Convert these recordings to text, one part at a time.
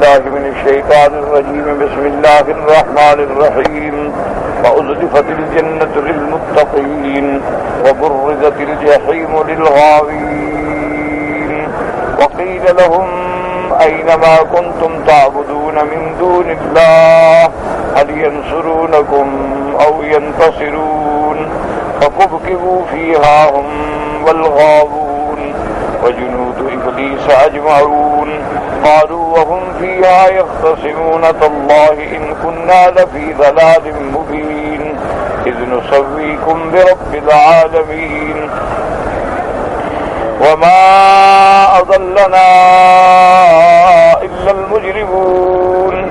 بالله من الشيطان الرجيم بسم الله الرحمن الرحيم وأزلفت الجنة للمتقين وبرزت الجحيم للغاوين وقيل لهم أين ما كنتم تعبدون من دون الله هل ينصرونكم أو ينتصرون فكبكبوا فيها هم والغاوون وجنود إبليس أجمعون قالوا وهم فيها يختصمون تالله إن كنا لفي ضلال مبين إذ نسويكم برب العالمين وما أضلنا إلا المجرمون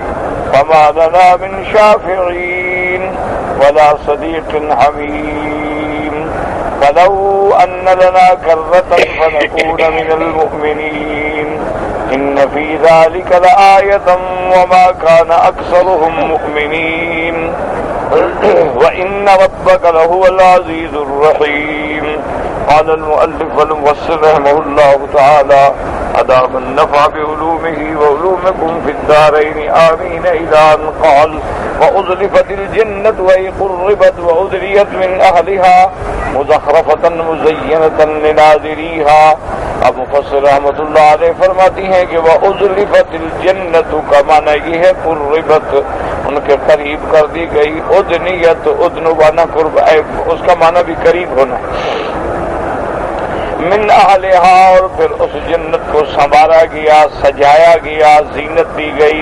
فما لنا من شافعين ولا صديق حميم فلو أن لنا كرة فنكون من المؤمنين إن في ذلك لآية وما كان أكثرهم مؤمنين وإن ربك لهو العزيز الرحيم. قال المؤلف والمفسر رحمه الله تعالى أدام النفع بعلومه وعلومكم في الدارين آمين إلى أن قال وأزلفت الجنة وهي قربت وأدريت من أهلها مزخرفة مزينة لناظريها. اب مفسر رحمۃ اللہ علیہ فرماتی ہیں کہ وَأُزْلِفَتِ الْجَنَّةُ کا معنی یہ ہے قربت، ان کے قریب کر دی گئی. ادنیت ادن وانا قرب، اس کا معنی بھی قریب ہونا. من اہلہا، اور پھر اس جنت کو سنوارا گیا، سجایا گیا، زینت دی گئی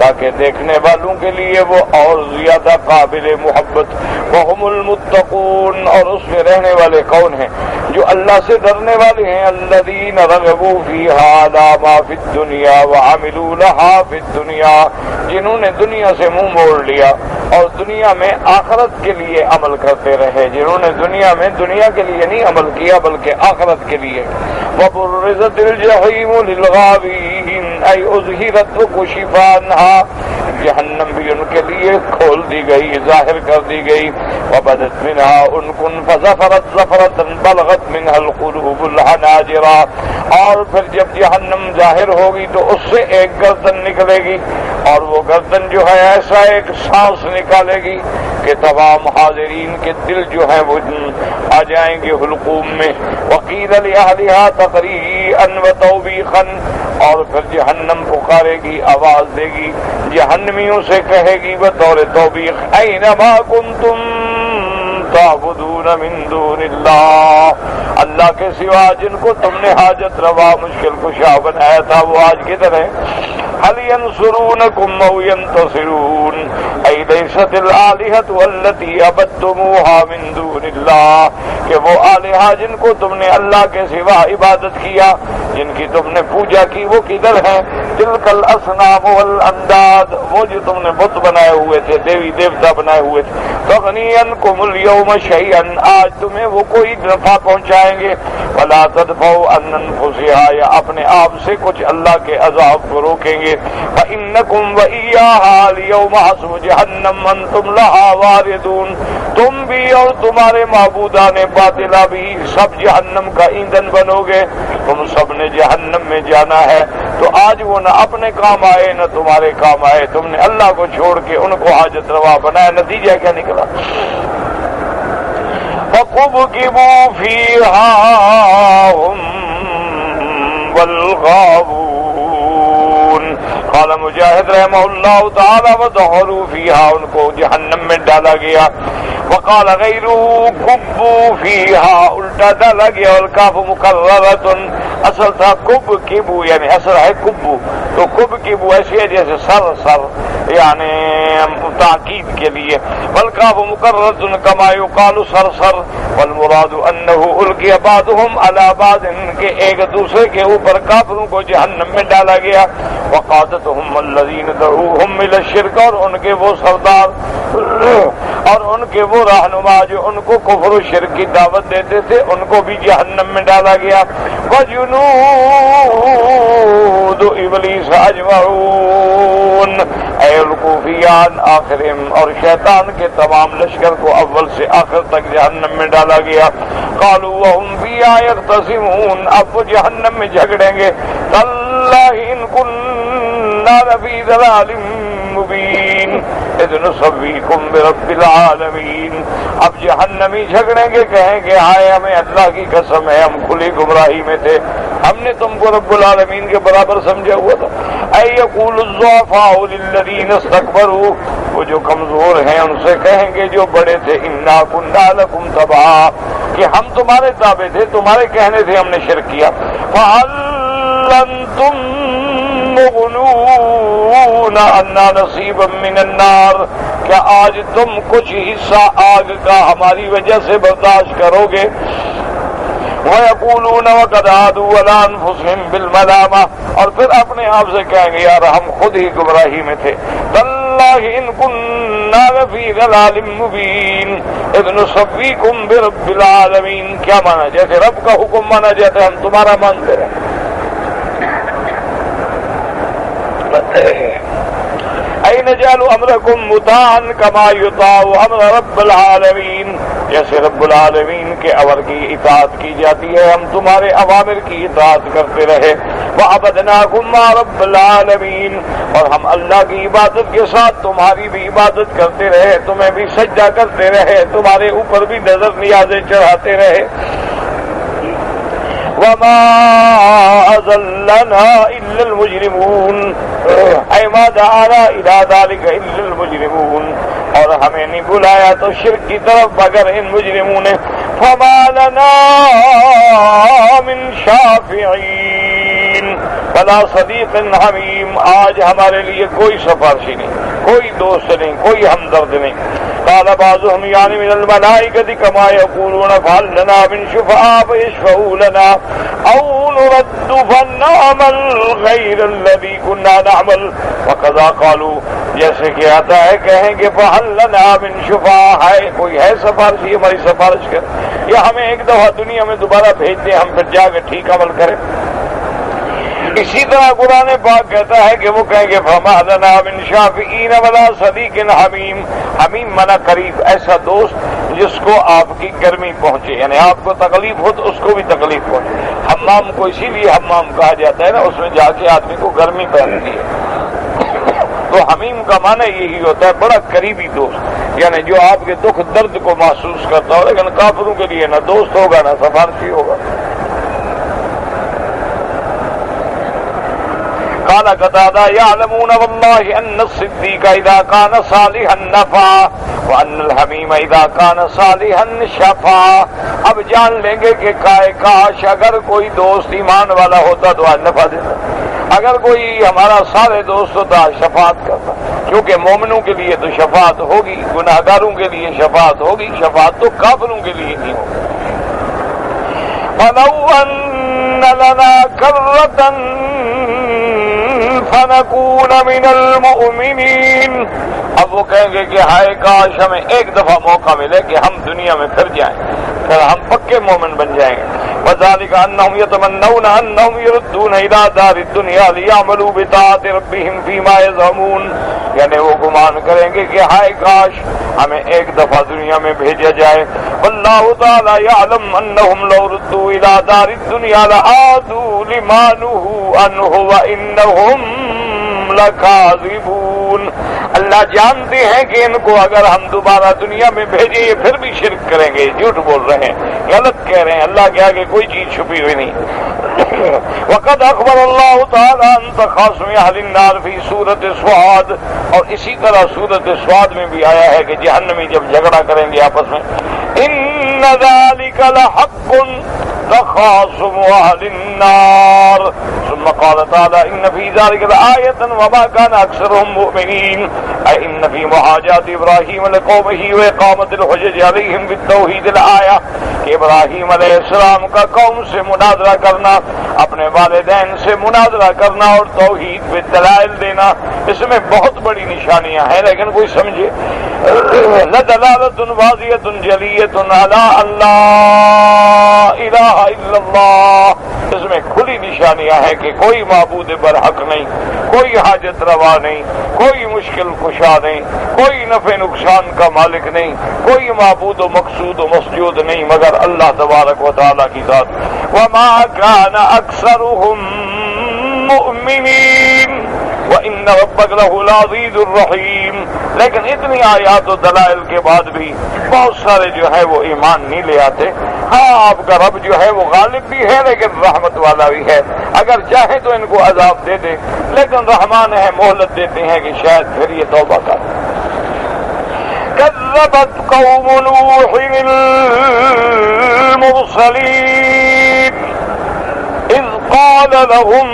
تاکہ دیکھنے والوں کے لیے وہ اور زیادہ قابل محبت. وہم المتقون، اور اس میں رہنے والے کون ہیں؟ جو اللہ سے ڈرنے والے ہیں. الذین رغبوا فیہا علی ما فی الدنیا وعملوا لہا فی الدنیا، جنہوں نے دنیا سے منہ موڑ لیا اور دنیا میں آخرت کے لیے عمل کرتے رہے، جنہوں نے دنیا میں دنیا کے لیے نہیں عمل کیا بلکہ آخرت کے لیے. وبرزت الجحیم للغاوین ای اظہرت وکشف عنہا، جہنم بھی ان کے لیے کھول دی گئی، ظاہر کر دی گئی. وبدت منہا انکن فزفرت زفرتا بلغت منہا القلوب الحناجر، اور پھر جب جہنم ظاہر ہوگی تو اس سے ایک گردن نکلے گی، اور وہ گردن جو ہے ایسا ایک سانس نکالے گی کہ تمام حاضرین کے دل جو ہیں وہ آ جائیں گے حلقوم میں. وقیل لأہلہا تقریئا وتوبیخا، اور پھر جہنم پکارے گی، آواز دے گی، جہنمیوں سے کہے گی بطور توبیخ اینما کنتم تعبدون من دون اللہ، اللہ کے سوا جن کو تم نے حاجت روا مشکل کشا بنایا تھا وہ آج کدھر ہے؟ هل ينصرونكم او ينتصرون ای لیست الآلہۃ التي عبدتموها من دون اللہ، کہ وہ آلہہ جن کو تم نے اللہ کے سوا عبادت کیا، جن کی تم نے پوجا کی، وہ کدھر ہیں؟ تلک الاصنام والانداد، وہ جو تم نے بت بنائے ہوئے تھے، دیوی دیوتا بنائے ہوئے تھے. تغنی عنکم اليوم شیئا، آج تمہیں وہ کوئی نفع پہنچائیں گے. ولا تدفعوا عن انفسها، یا اپنے آپ سے کچھ اللہ کے عذاب کو روکیں گے. فإنکم وإیاها اليوم حسب جہنم انتم لها واردون، تم بھی اور تمہارے معبودان باطلہ بھی سب جہنم کا ایندھن بنو گے. تم سب نے جہنم میں جانا ہے، تو آج وہ نہ اپنے کام آئے نہ تمہارے کام آئے. تم نے اللہ کو چھوڑ کے ان کو حاجت روا بنایا، نتیجہ کیا نکلا؟ فَكُبْكِبُوا فِيهَا هُمْ وَالْغَاوُونَ. قال مجاہد رحمہ اللہ تعالی وَدَخَلُوا فِيهَا، ان کو جہنم میں ڈالا گیا. وقال غیرہ کبوا فیہا، الٹا ڈالا گیا. والکاف مکررۃ، اصل تھا کب کبو، یعنی اصل ہے کبو، تو کب کبو ایسی ہے جیسے سر سر، یعنی تاکید کے لیے. والکاف مکررۃ کما یقال سر سر. والمراد انہ القی بعضهم علی بعض، کے ایک دوسرے کے اوپر کافروں کو جہنم میں ڈالا گیا. وقادتهم الذین دعوهم الى الشرک، اور ان کے وہ سردار اور ان کے وہ رہنما جو ان کو کفر و شرک کی دعوت دیتے تھے، ان کو بھی جہنم میں ڈالا گیا. وجنود ابلیس اجمعون اے الکوفیان آخرہم، اور شیطان کے تمام لشکر کو اول سے آخر تک جہنم میں ڈالا گیا. قالوا وهم فيها يختصمون، اب وہ جہنم میں جھگڑیں گے. تاللہ ان كنا لفي ضلال مبين اذ نسويكم برب العالمين. اب جہنمی جھگڑیں گے، کہیں گے ہائے ہمیں اللہ کی قسم ہے ہم کھلی گمراہی میں تھے، ہم نے تم کو رب العالمین کے برابر سمجھا ہوا تھا. اے یقول الضعفاء للذین استکبروا، وہ جو کمزور ہیں ان سے کہیں گے جو بڑے تھے، انا کنا لکم تبعا، کہ ہم تمہارے تابع تھے، تمہارے کہنے سے ہم نے شرک کیا. فہل انتم مغنون عنا نصیبا من النار، کیا آج تم کچھ حصہ آگ کا ہماری وجہ سے برداشت کرو گے؟ وَيَقُولُونَ وَقَدْ عَادُوا عَلَىٰ أَنفُسِهِمْ بِالْمَلَامَةِ، اور پھر اپنے آپ سے کہیں گے یار ہم خود ہی گمراہی میں تھے. تَاللَّهِ إِن كُنَّا لَفِي ضَلَالٍ مُّبِينٍ إِذْ نُسَوِّيكُم بِرَبِّ الْعَالَمِينَ. کیا مانا؟ جیسے رب کا حکم مانا جاتا ہے ہم تمہارا مانتے رہے. أَيْ نَجْعَلُ أَمْرَكُمْ مُطَاعًا كَمَا يُطَاعُ أَمْرَ رَبِّ الْعَالَمِينَ، جیسے رب العالمین کے امر کی اطاعت کی جاتی ہے ہم تمہارے اوامر کی اطاعت کرتے رہے. وَعَبَدْنَاكُمْ مَعَ رَبِّ الْعَالَمِينَ، اور ہم اللہ کی عبادت کے ساتھ تمہاری بھی عبادت کرتے رہے، تمہیں بھی سجدہ کرتے رہے، تمہارے اوپر بھی نظر نیازیں چڑھاتے رہے. وَمَا أَضَلَّنَا إِلَّا الْمُجْرِمُونَ أَيْ مَا دَعَانَا إِلَىٰ ذَٰلِكَ إِلَّا الْمُجْرِمُونَ، اور ہمیں نہیں بلایا تو شرک کی طرف مگر ان مجرموں نے. فَمَا لَنَا مِن شَافِعِينَ وَلَا صَدِيقٍ حَمِيمٍ، آج ہمارے لیے کوئی سفارشی نہیں، کوئی دوست نہیں، کوئی ہمدرد نہیں. قال بعضهم يعني من الملائكة كما يقولون فهل لنا من شفعاء فيشفعوا لنا أو نرد فنعمل غير الذي كنا نعمل وكذا قالوا، جیسے کہ آتا ہے کہیں گے فهل لنا من شفعاء، ہے کوئی ہے سفارشی ہماری سفارش کر، یا ہمیں ایک دفعہ دنیا میں دوبارہ بھیج دیں ہم پھر جا کے ٹھیک عمل کریں. اسی طرح قرآن پاک کہتا ہے کہ وہ کہیں گے فما لنا من شافعین ولا صدیق حمیم، حمیم منا قریب، ایسا دوست جس کو آپ کی گرمی پہنچے، یعنی آپ کو تکلیف ہو تو اس کو بھی تکلیف پہنچے. حمام کو اسی لیے حمام کہا جاتا ہے نا، اس میں جا کے آدمی کو گرمی پہنتی ہے. تو حمیم کا معنی یہی ہوتا ہے بڑا قریبی دوست، یعنی جو آپ کے دکھ درد کو محسوس کرتا ہو. لیکن کافروں کے لیے نہ دوست ہوگا نہ سفارشی ہوگا. قال قتادہ يعلمون والله ان الصديق اذا كان صالحا نفع وان الحميم اذا كان صالحا شفع. اب جان لیں گے کہ کاش اگر کوئی دوست ایمان والا ہوتا تو آج نفع دیتا، اگر کوئی ہمارا صالح دوست ہوتا شفاعت کرتا. کیونکہ مومنوں کے لیے تو شفاعت ہوگی، گناہگاروں کے لیے شفاعت ہوگی، شفاعت تو کافروں کے لیے نہیں ہوگی. فَلَوْ أَنَّ لَنَا كَرَّةً فَنَكُونَ مِنَ الْمُؤْمِنِينَ. اب وہ کہیں گے کہ ہائے کاش ہمیں ایک دفعہ موقع ملے کہ ہم دنیا میں پھر جائیں، پھر ہم پکے مومن بن جائیں گے. وَذَلِكَ أَنَّهُمْ يَتَمَنَّوْنَ أَنَّهُمْ يُرَدُّونَ إِلَىٰ دَارِ الدُّنْيَا لِيَعْمَلُوا بِطَاعَةِ رَبِّهِمْ فِي مَا يَزْعُمُونَ، یعنی وہ گمان کریں گے کہ ہائے کاش ہمیں ایک دفعہ دنیا میں بھیجا جائے. واللہ تعالی یعلم انہم لو ردوا الى دار الدنیا لعادوا لما نہوا عنہ وانہم لکاذبون. اللہ جانتے ہیں کہ ان کو اگر ہم دوبارہ دنیا میں بھیجیں یہ پھر بھی شرک کریں گے، جھوٹ بول رہے ہیں، غلط کہہ رہے ہیں، اللہ کے آگے کوئی چیز چھپی ہوئی نہیں. وقد اخبر اللہ تعالی عن تخاصم اہل النار فی سورۃ صاد، اور اسی طرح سورۃ صاد میں بھی آیا ہے کہ جہنمی جب جھگڑا کریں گے آپس میں، ان ذلک لحق تخاصم اہل النار. ثم قال تعالی ان فی ذلک لآیۃ وما کان اکثرهم مؤمنین. اے ان فی محاجات ابراہیم لقومہ واقامۃ الحجج علیہم بالتوحید الآیہ، کہ ابراہیم علیہ السلام کا قوم سے مناظرہ کرنا، اپنے والدین سے مناظرہ کرنا اور توحید پہ دلائل دینا، اس میں بہت بڑی نشانیاں ہیں. لیکن کوئی سمجھے لدلالۃ واضحۃ جلیۃ علی اللہ الہ الا اللہ، اس میں کھلی نشانیاں ہیں کہ کوئی معبود برحق نہیں، کوئی حاجت روا نہیں، کوئی مشکل کشا نہیں، کوئی نفع نقصان کا مالک نہیں، کوئی معبود و مقصود و مسجود نہیں مگر اللہ تبارک و تعالی کی ذات. وما كان اکثرهم مؤمنین، وَإِنَّ رَبَّكَ لَهُوَ الْعَزِيزُ الرَّحِيمُ. لیکن اتنی آیات و دلائل کے بعد بھی بہت سارے جو ہے وہ ایمان نہیں لے آتے. ہاں آپ کا رب جو ہے وہ غالب بھی ہے لیکن رحمت والا بھی ہے. اگر چاہے تو ان کو عذاب دے دے، لیکن رحمان ہے، مہلت دیتے ہیں کہ شاید پھر یہ توبہ کر. كذبت قوم نوح المرسلين إذ قال لهم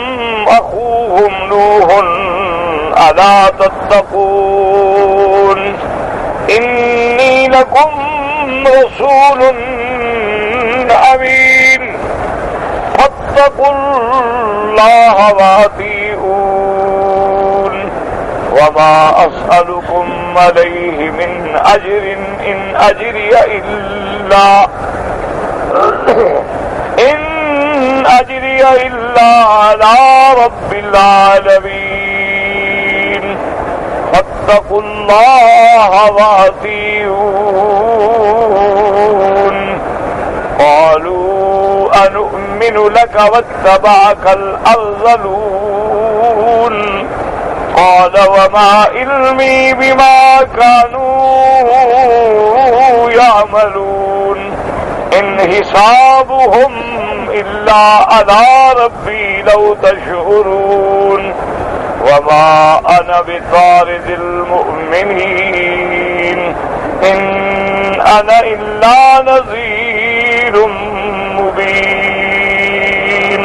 أخوهم نوح ألا تتقون إني لكم رسول أمين فاتقوا الله وأطيعون وما أسألكم عليه من أجر إن أجري إلا على رب العالمين فاتقوا الله وأطيعون. قالوا أنؤمن لك واتبعك الأرذلون. قال وما علمي بما كانوا يعملون إن حسابهم إلا على ربي لو تشعرون وما أنا بطارد المؤمنين إن أنا إلا نذير مبين.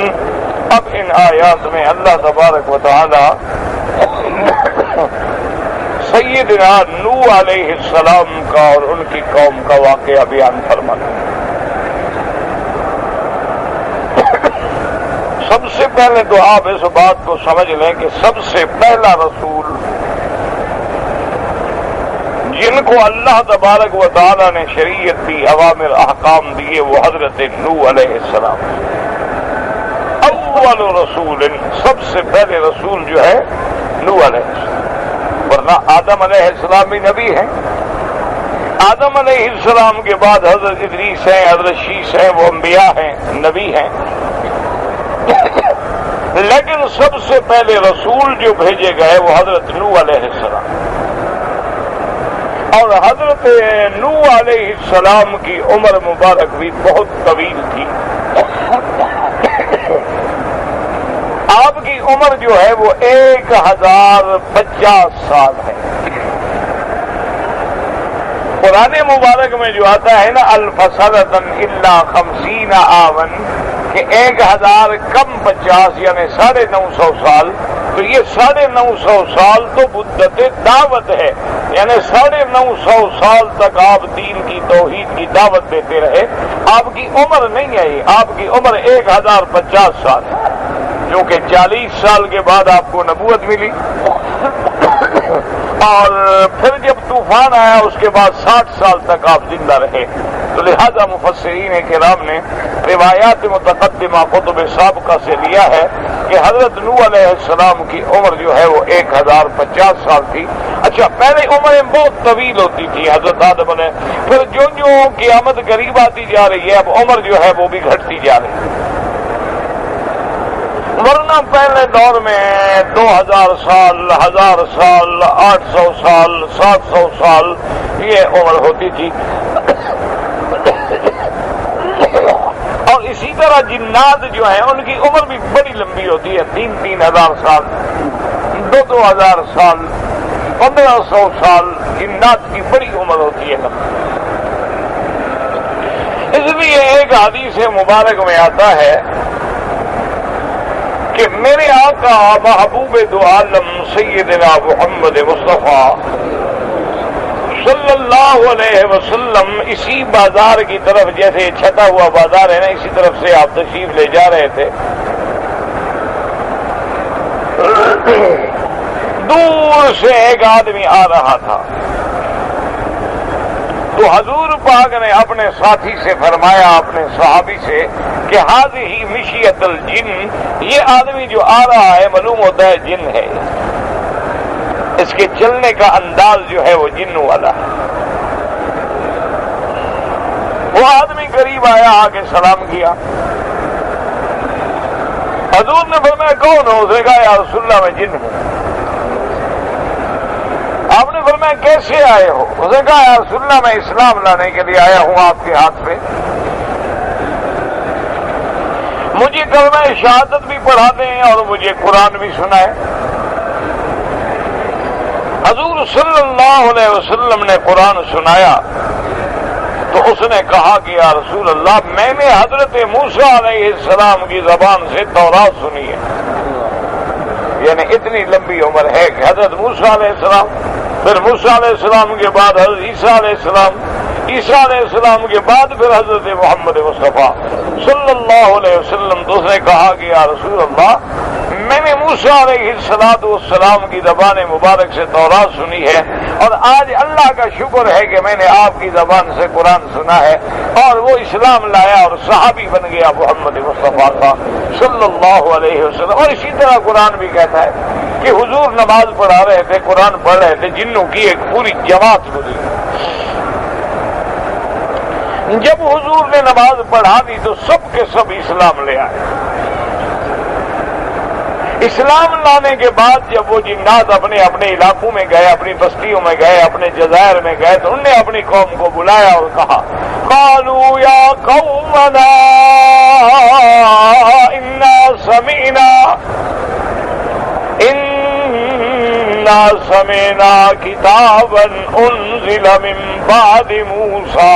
اب ان آیات میں اللہ تبارک و تعالی سیدنا نوح علیہ السلام کا اور ان کی قوم کا واقعہ بیان فرماتے ہیں. سب سے پہلے تو آپ اس بات کو سمجھ لیں کہ سب سے پہلا رسول جن کو اللہ تبارک و تعالی نے شریعت دی، اوامر احکام دیے، وہ حضرت نوح علیہ السلام. اول رسول، سب سے پہلے رسول جو ہے نوح علیہ السلام. ورنہ آدم علیہ السلام بھی نبی ہیں. آدم علیہ السلام کے بعد حضرت ادریس ہیں، حضرت شیس ہیں، وہ انبیاء ہیں، نبی ہیں. لیکن سب سے پہلے رسول جو بھیجے گئے وہ حضرت نوح علیہ السلام. اور حضرت نوح علیہ السلام کی عمر مبارک بھی بہت طویل تھی. آپ کی عمر جو ہے وہ 1050 سال ہے. قرآن مبارک میں جو آتا ہے نا الفسرتن الا 50 عاما کہ 1000 کم 50 یعنی 950 سال. تو یہ 950 سال تو مدت دعوت ہے، یعنی 950 سال تک آپ دین کی توحید کی دعوت دیتے رہے. آپ کی عمر نہیں ہے، آپ کی عمر 1050 سال ہے، جو کہ 40 سال کے بعد آپ کو نبوت ملی. اور پھر جب طوفان آیا اس کے بعد 60 سال تک آپ زندہ رہے. تو لہذا مفسرین کرام نے روایات متقدمہ کتب سابقہ سے لیا ہے کہ حضرت نوح علیہ السلام کی عمر جو ہے وہ 1050 سال تھی. اچھا، پہلے عمریں بہت طویل ہوتی تھی حضرت آدم علیہ، پھر جو قیامت قریب آتی جا رہی ہے اب عمر جو ہے وہ بھی گھٹتی جا رہی ہے. ورنہ پہلے دور میں 2000 سال، 1000 سال، 800 سال، 700 سال یہ عمر ہوتی تھی. اور اسی طرح جنات جو ہیں ان کی عمر بھی بڑی لمبی ہوتی ہے، 3,000 سال، 2,000 سال، 1,500 سال. جنات کی بڑی عمر ہوتی ہے لمبی. اس لیے ایک حدیث مبارک میں آتا ہے کہ میرے آقا محبوب دو عالم سیدنا محمد مصطفیٰ صلی اللہ علیہ وسلم اسی بازار کی طرف، جیسے چھٹا ہوا بازار ہے نا، اسی طرف سے آپ تشریف لے جا رہے تھے. دور سے ایک آدمی آ رہا تھا تو حضور پاک نے اپنے ساتھی سے فرمایا، اپنے صحابی سے، کہ ہذہ مشیۃ الجن، یہ آدمی جو آ رہا ہے معلوم ہوتا ہے جن ہے، اس کے چلنے کا انداز جو ہے وہ جن والا ہے. وہ آدمی قریب آیا، آ کے سلام کیا. حضور نے فرمایا کون ہو؟ اس نے کہا یا رسول اللہ میں جن ہوں. میں کیسے آئے ہو؟ اس نے کہا یا رسول اللہ میں اسلام لانے کے لیے آیا ہوں آپ کے ہاتھ پہ، مجھے کلمہ شہادت بھی پڑھا دیں اور مجھے قرآن بھی سنائے۔ حضور صلی اللہ علیہ وسلم نے قرآن سنایا تو اس نے کہا کہ یا رسول اللہ میں نے حضرت موسیٰ علیہ السلام کی زبان سے تورات سنی ہے، یعنی اتنی لمبی عمر ہے کہ حضرت موسیٰ علیہ السلام، پھر موسیٰ علیہ السلام کے بعد حضرت عیسیٰ علیہ السلام، عیسیٰ علیہ السلام کے بعد پھر حضرت محمد مصطفیٰ صلی اللہ علیہ وسلم۔ تو اس نے کہا کہ یا رسول اللہ میں نے موسیٰ علیہ السلام کی زبان مبارک سے تورات سنی ہے، اور آج اللہ کا شکر ہے کہ میں نے آپ کی زبان سے قرآن سنا ہے، اور وہ اسلام لایا اور صحابی بن گیا محمد مصطفیٰ کا صلی اللہ علیہ وسلم۔ اور اسی طرح قرآن بھی کہتا ہے کہ حضور نماز پڑھا رہے تھے، قرآن پڑھ رہے تھے، جنوں کی ایک پوری جماعت گزری۔ جب حضور نے نماز پڑھا دی تو سب کے سب اسلام لے آئے۔ اسلام لانے کے بعد جب وہ جنات اپنے اپنے علاقوں میں گئے، اپنی بستیوں میں گئے، اپنے جزائر میں گئے، تو انہوں نے اپنی قوم کو بلایا اور کہا قالوا یا قومنا انا سمعنا کتابا انزل من بعد موسیٰ۔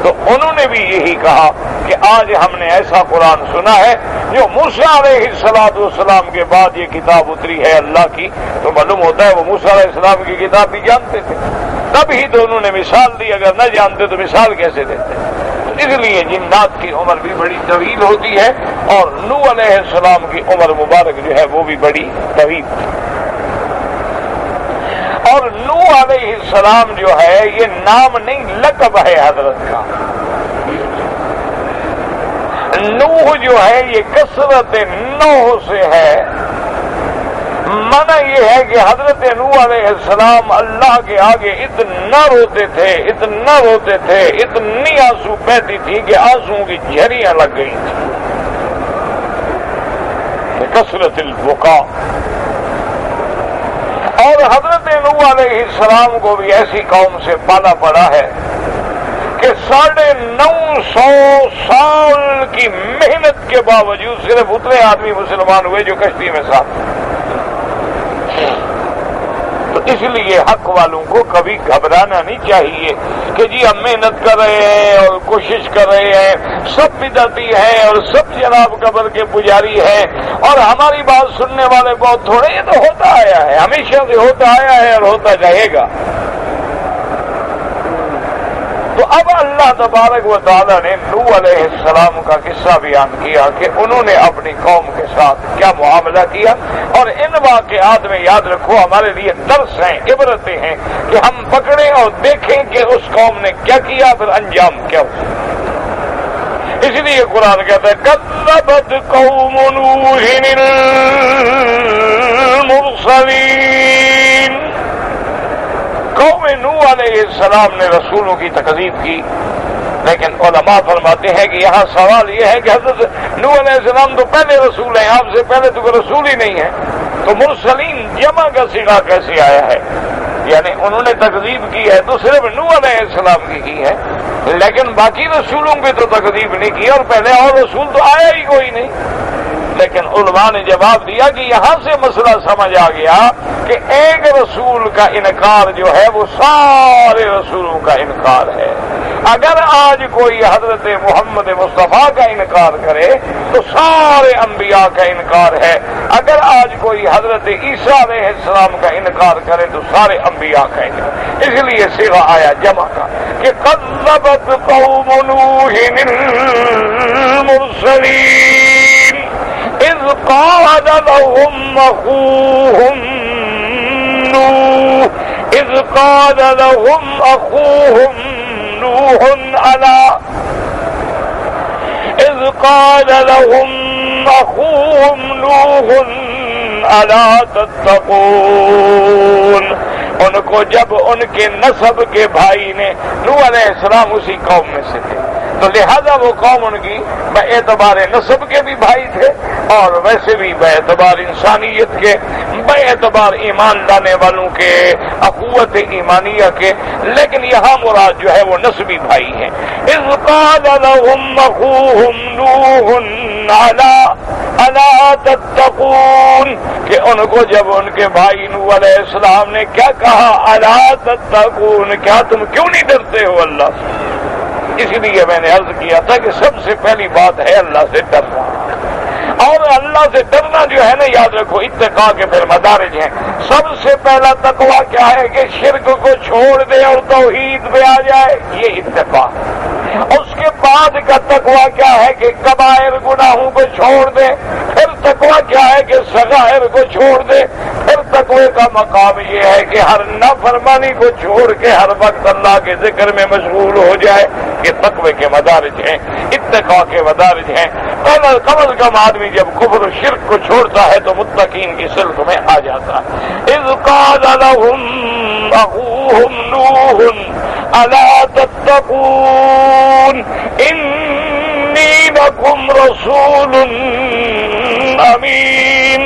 تو انہوں نے بھی یہی کہا کہ آج ہم نے ایسا قرآن سنا ہے جو موسیٰ علیہ السلام کے بعد یہ کتاب اتری ہے اللہ کی۔ تو معلوم ہوتا ہے وہ موسیٰ علیہ السلام کی کتاب بھی جانتے تھے، تب ہی تو انہوں نے مثال دی، اگر نہ جانتے تو مثال کیسے دیتے؟ اس لیے جنات کی عمر بھی بڑی طویل ہوتی ہے، اور نوح علیہ السلام کی عمر مبارک جو ہے وہ بھی بڑی طویل تھی۔ اور نوح علیہ السلام جو ہے یہ نام نہیں لقب ہے حضرت کا۔ نوح جو ہے یہ کثرت نوح سے ہے، معنی یہ ہے کہ حضرت نوح علیہ السلام اللہ کے آگے اتنا روتے تھے، اتنا روتے تھے، اتنی آنسو بہتی تھی کہ آنسوؤں کی جھریاں لگ گئی تھیں، کثرت البکا۔ اور حضرت نوح علیہ السلام کو بھی ایسی قوم سے پالا پڑا ہے کہ 950 سال کی محنت کے باوجود صرف اتنے آدمی مسلمان ہوئے جو کشتی میں ساتھ۔ تو اس لیے حق والوں کو کبھی گھبرانا نہیں چاہیے کہ جی ہم محنت کر رہے ہیں اور کوشش کر رہے ہیں، سب بدعتی ہیں اور سب جناب قبر کے پجاری ہیں، اور ہماری بات سننے والے بہت تھوڑے۔ یہ تو ہوتا آیا ہے، ہمیشہ سے ہوتا آیا ہے اور ہوتا رہے گا۔ تو اب اللہ تبارک و تعالیٰ نے نوح علیہ السلام کا قصہ بیان کیا کہ انہوں نے اپنی قوم کے ساتھ کیا معاملہ کیا، اور ان واقعات میں یاد رکھو ہمارے لیے درس ہیں، عبرتیں ہیں کہ ہم پکڑیں اور دیکھیں کہ اس قوم نے کیا کیا، پھر انجام کیا ہوا۔ اس لیے قرآن کہتا ہے کذبت قوم نوح المرسلین، قوم نوح علیہ السلام نے رسولوں کی تکذیب کی۔ لیکن علماء فرماتے ہیں کہ یہاں سوال یہ ہے کہ حضرت نوح علیہ السلام تو پہلے رسول ہیں، آپ سے پہلے تو کوئی رسول ہی نہیں ہے، تو مرسلین جمع کا صیغہ کیسے آیا ہے؟ یعنی انہوں نے تکذیب کی ہے تو صرف نوح علیہ السلام کی ہے، لیکن باقی رسولوں کی تو تکذیب نہیں کی، اور پہلے اور رسول تو آیا ہی کوئی نہیں۔ لیکن علماء نے جواب دیا کہ یہاں سے مسئلہ سمجھ آ گیا کہ ایک رسول کا انکار جو ہے وہ سارے رسولوں کا انکار ہے۔ اگر آج کوئی حضرت محمد مصطفیٰ کا انکار کرے تو سارے انبیاء کا انکار ہے، اگر آج کوئی حضرت عیسیٰ علیہ السلام کا انکار کرے تو سارے انبیاء کا انکار۔ اس لیے صیغہ آیا جمع کا کہ کذبت قوم نوح المرسلین اذ قال لهم اخوهم نوح اذ قال لهم اخوهم نوح اذ قال لهم اخوهم نوح الا تتقون۔ ان کو جب ان کے نسب کے بھائی نے، نوح علیہ السلام اسی قوم میں سے تھے، تو لہذا وہ قوم ان کی بے اعتبار نسب کے بھی بھائی تھے، اور ویسے بھی بے اعتبار انسانیت کے، بے اعتبار ایمان لانے والوں کے، اخوت ایمانیہ کے، لیکن یہاں مراد جو ہے وہ نسبی بھائی ہیں۔ اذ قال لهم اخوهم نوح الا تتقون، کہ ان کو جب ان کے بھائی نوح علیہ السلام نے کیا کہا، الا تتقون، کیا تم کیوں نہیں ڈرتے ہو اللہ سے؟ اس لیے میں نے عرض کیا تھا کہ سب سے پہلی بات ہے اللہ سے ڈرنا، اور اللہ سے ڈرنا جو ہے نا، یاد رکھو اتقاء کے پھر مدارج ہیں۔ سب سے پہلا تقویٰ کیا ہے کہ شرک کو چھوڑ دے اور توحید پہ آ جائے، یہ اتقاء۔ اس کے بعد کا تقویٰ کیا ہے کہ کبائر گناہوں کو چھوڑ دے، پھر تقویٰ کیا ہے کہ صغائر کو چھوڑ دے، پھر تقوی کا مقام یہ ہے کہ ہر نافرمانی کو چھوڑ کے ہر وقت اللہ کے ذکر میں مشغول ہو جائے۔ یہ تقوی کے مدارج ہیں، اتقاء کے مدارج ہیں۔ کم از کم آدمی جب کفر و شرک کو چھوڑتا ہے تو متقین کی صلب میں آ جاتا ہے۔ اذ قال لهم اخوهم نوح الا تتقون انی لکم رسول امین،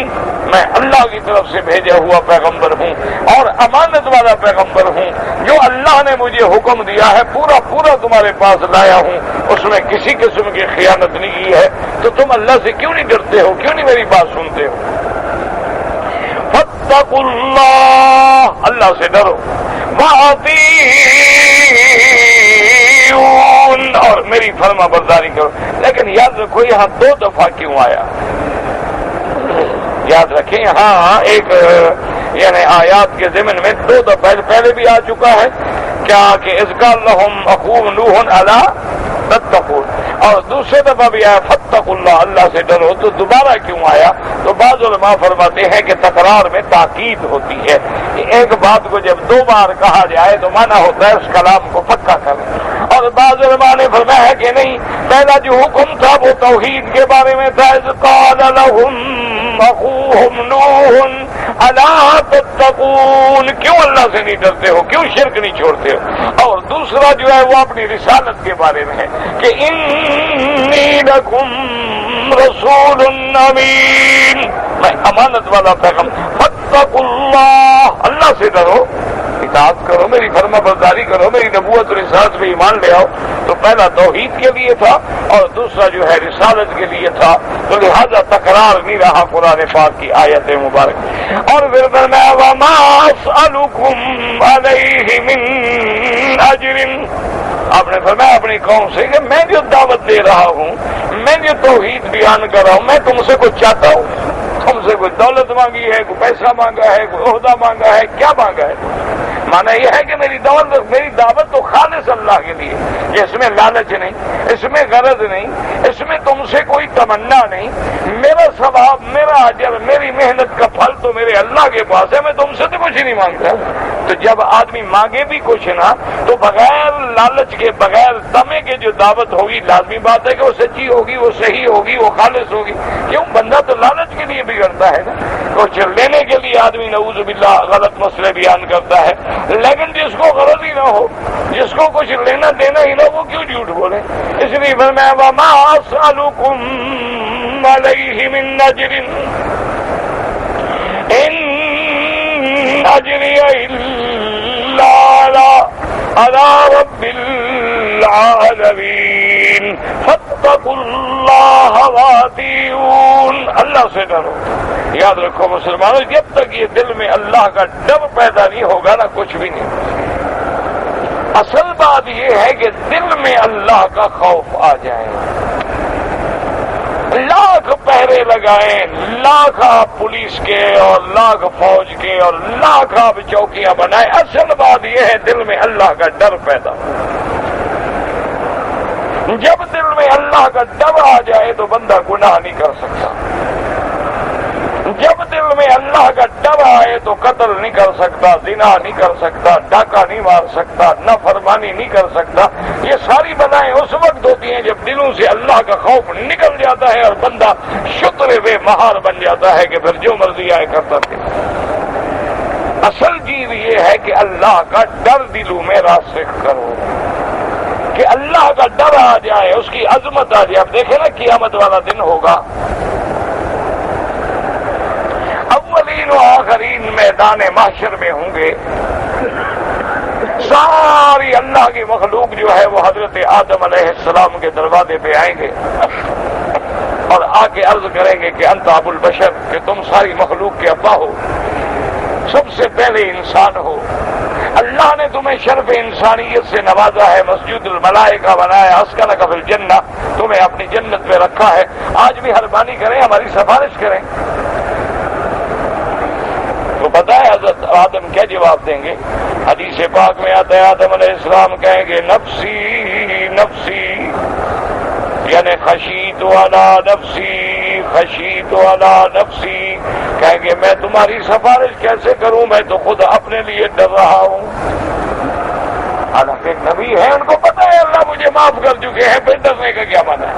میں اللہ کی طرف سے بھیجا ہوا پیغمبر ہوں اور امانت والا پیغمبر ہوں، جو اللہ نے مجھے حکم دیا ہے پورا پورا تمہارے پاس لایا ہوں، اس میں کسی قسم کی خیانت نہیں کی ہے۔ تو تم اللہ سے کیوں نہیں ڈرتے ہو، کیوں نہیں میری بات سنتے ہو؟ فاتقوا اللہ، اللہ سے ڈرو، واطیعون، اور میری فرما برداری کرو۔ لیکن یاد رکھو یہاں دو دفعہ کیوں آیا؟ یاد رکھیں یہاں ایک یعنی آیات کے ضمن میں دو دفعہ پہلے بھی آ چکا ہے کیا کہ اذ قال لهم اخوهم نوح الا تتقون، اور دوسرے دفعہ بھی آیا فاتقوا اللہ، اللہ سے ڈرو۔ تو دوبارہ کیوں آیا؟ تو بعض علماء فرماتے ہیں کہ تکرار میں تاکید ہوتی ہے، کہ ایک بات کو جب دو بار کہا جائے تو معنی ہوتا ہے اس کلام کو پکا کریں۔ اور بعض علماء نے فرمایا کہ نہیں، پہلا جو حکم تھا وہ توحید کے بارے میں تھا، اذ قال لهم اخوهم نوح الا تتقون، کیوں اللہ سے نہیں ڈرتے ہو، کیوں شرک نہیں چھوڑتے ہو؟ اور دوسرا جو ہے وہ اپنی رسالت کے بارے میں ہے کہ انی لکم رسول امین، میں امانت والا پیغمبر۔ فاتقوا اللہ، اللہ سے ڈرو، اطاعت کرو، میری فرما برداری کرو، میری نبوت اور رسالت پہ ایمان لے آؤ۔ تو پہلا توحید کے لیے تھا اور دوسرا جو ہے رسالت کے لیے تھا، تو لہذا تکرار نہیں رہا قرآن پاک کی آیت مبارک۔ اور پھر فرمایا وما اسألکم علیہ من اجر، آپ نے فرمایا اپنی قوم سے کہ میں جو دعوت دے رہا ہوں، میں جو توحید بیان کر رہا ہوں، میں تم سے کچھ چاہتا ہوں؟ تم سے کوئی دولت مانگی ہے، کوئی پیسہ مانگا ہے، کوئی عہدہ مانگا ہے، کیا مانگا ہے؟ مانا یہ ہے کہ میری دعوت تو خالص اللہ کے لیے، اس میں لالچ نہیں، اس میں غرض نہیں، اس میں تم سے کوئی تمنا نہیں، میرا ثواب، میرا اجر، میری محنت کا پھل تو میرے اللہ کے پاس ہے، میں تم سے تو کچھ نہیں مانگتا۔ تو جب آدمی مانگے بھی کچھ نہ تو بغیر لالچ کے، بغیر دمے کے جو دعوت ہوگی، لازمی بات ہے کہ وہ سچی ہوگی، وہ صحیح ہوگی، وہ خالص ہوگی۔ کیوں؟ بندہ تو لالچ کے لیے بگڑتا ہے نا، کچھ لینے کے لیے آدمی نعوذ باللہ غلط مسئلے بیان کرتا ہے، لیکن جس کو غرض ہی نہ ہو، جس کو کچھ لینا دینا ہی نہ ہو، وہ کیوں جھوٹ بولے؟ اس لیے فرمایا وما اسألکم علیہ من اجر ان اجری الا علی رب العالمین فاتقوا اللہ واطیعون، اللہ سے ڈرو۔ یاد رکھو مسلمانوں، جب تک یہ دل میں اللہ کا ڈر پیدا نہیں ہوگا نا، کچھ بھی نہیں۔ اصل بات یہ ہے کہ دل میں اللہ کا خوف آ جائے، لاکھ پہرے لگائیں، لاکھ آپ پولیس کے اور لاکھ فوج کے اور لاکھ آپ چوکیاں بنائیں، اصل بات یہ ہے دل میں اللہ کا ڈر پیدا ہو۔ جب دل میں اللہ کا ڈر آ جائے تو بندہ گناہ نہیں کر سکتا، جب دل میں اللہ کا ڈر آئے تو قتل نہیں کر سکتا، زنا نہیں کر سکتا، ڈاکہ نہیں مار سکتا، نافرمانی نہیں کر سکتا۔ یہ ساری بلائیں اس وقت ہوتی ہیں جب دلوں سے اللہ کا خوف نکل جاتا ہے اور بندہ شتر بے مہار بن جاتا ہے کہ پھر جو مرضی آئے کرتا ہے۔ اصل چیز یہ ہے کہ اللہ کا ڈر دلوں میں راسخ کرو، کہ اللہ کا ڈر آ جائے، اس کی عظمت آ جائے۔ اب دیکھیں نا قیامت والا دن ہوگا، اولین اولین و آخرین میدان محشر میں ہوں گے. ساری اللہ کی مخلوق جو ہے وہ حضرت آدم علیہ السلام کے دروازے پہ آئیں گے اور آ کے عرض کریں گے کہ انت ابو البشر، کہ تم ساری مخلوق کے ابا ہو، سب سے پہلے انسان ہو. اللہ نے تمہیں شرف انسانیت سے نوازا ہے، مسجد الملائکہ بنایا، اسکنک فی الجنہ، تمہیں اپنی جنت میں رکھا ہے. آج بھی مہربانی کریں، ہماری سفارش کریں. تو پتہ ہے حضرت آدم کیا جواب دیں گے؟ حدیث پاک میں آتا ہے آدم علیہ السلام کہیں گے نفسی نفسی، یعنی خشیت علی نفسی خشیت علی نفسی، کہیں گے میں تمہاری سفارش کیسے کروں، میں تو خود اپنے لیے ڈر رہا ہوں. حالانکہ نبی ہے، ان کو پتہ ہے اللہ مجھے معاف کر چکے ہیں، پھر ڈرنے کا کیا معنی ہے؟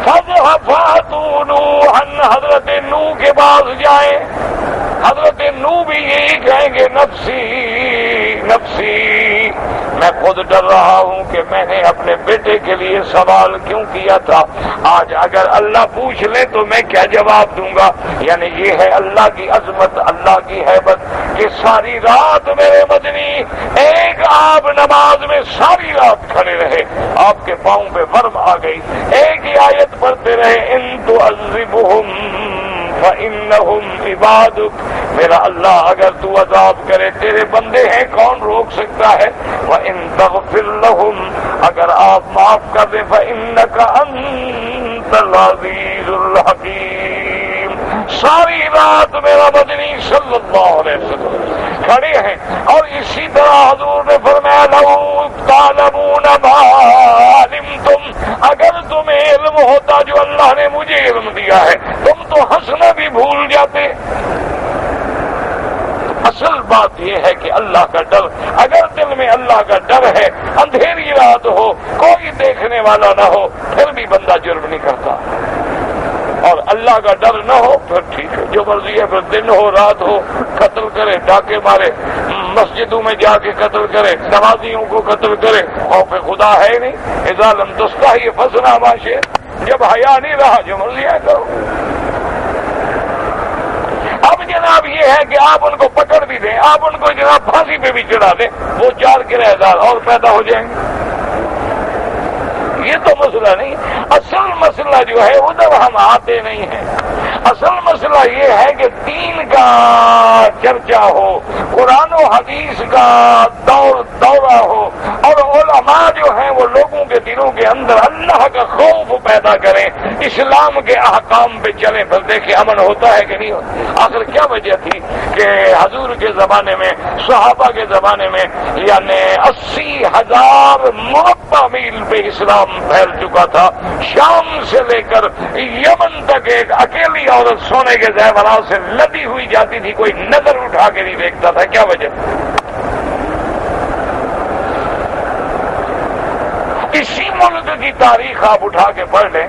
فَاتُوا نُوحًا، حضرت نوح کے پاس جائیں. حضرت نوح بھی یہی کہیں گے نفسی نفسی، میں خود ڈر رہا ہوں کہ میں نے اپنے بیٹے کے لیے سوال کیوں کیا تھا. آج اگر اللہ پوچھ لے تو میں کیا جواب دوں گا؟ یعنی یہ ہے اللہ کی عظمت، اللہ کی ہیبت کہ ساری رات میرے مدنی ایک آپ نماز میں ساری رات کھڑے رہے، آپ کے پاؤں پہ ورم آ گئی، ایک ہی آیت پڑھتے رہے ان تعذبہم فإنہم عبادک. میرا اللہ اگر تو عذاب کرے تیرے بندے ہیں، کون روک سکتا ہے؟ وإن تغفر لہم، اگر آپ معاف کر دیں فإنک انت العزیز الحکیم. ساری رات میرا مدنی صلی اللہ علیہ وسلم کھڑے ہیں. اور اسی طرح حضور نے فرمایا لو تعلمون ما علمتم، اگر تمہیں علم ہوتا جو اللہ نے مجھے علم دیا ہے تم تو ہنسنا بھی بھول جاتے. اصل بات یہ ہے کہ اللہ کا ڈر، اگر دل میں اللہ کا ڈر ہے، اندھیری رات ہو، کوئی دیکھنے والا نہ ہو، پھر بھی بندہ جرم نہیں کرتا. اور اللہ کا ڈر نہ ہو پھر ٹھیک ہے، جو مرضی ہے، پھر دن ہو رات ہو، قتل کرے، ڈاکے مارے، مسجدوں میں جا کے قتل کرے، نمازیوں کو قتل کرے. خوف خدا ہے نہیں. اذا لم تستحی فاصنع ما شئت، جب حیا نہیں رہا جو مرضی ہے کرو. اب جناب یہ ہے کہ آپ ان کو پکڑ بھی دیں، آپ ان کو جناب پھانسی پہ بھی چڑھا دیں، وہ 4 کرایہ اور پیدا ہو جائیں گے. یہ تو مسئلہ نہیں. اصل مسئلہ جو ہے ادھر ہم آتے نہیں ہیں. اصل مسئلہ یہ ہے کہ دین کا چرچا ہو، قرآن و حدیث کا دورہ ہو، اور علماء جو ہیں وہ لوگوں کے دلوں کے اندر اللہ کا خوف پیدا کریں، اسلام کے احکام پہ چلیں، پھر دیکھیں امن ہوتا ہے کہ نہیں ہوتا. آخر کیا وجہ تھی کہ حضور کے زمانے میں، صحابہ کے زمانے میں، یعنی 80,000 مربع میل پہ اسلام پھیل چکا تھا. شام سے لے کر یمن تک ایک اکیلی عورت سونے کے زیورات سے لدی ہوئی جاتی تھی، کوئی نظر اٹھا کے نہیں دیکھتا تھا. کیا وجہ؟ اسی ملک کی تاریخ آپ اٹھا کے پڑھ لیں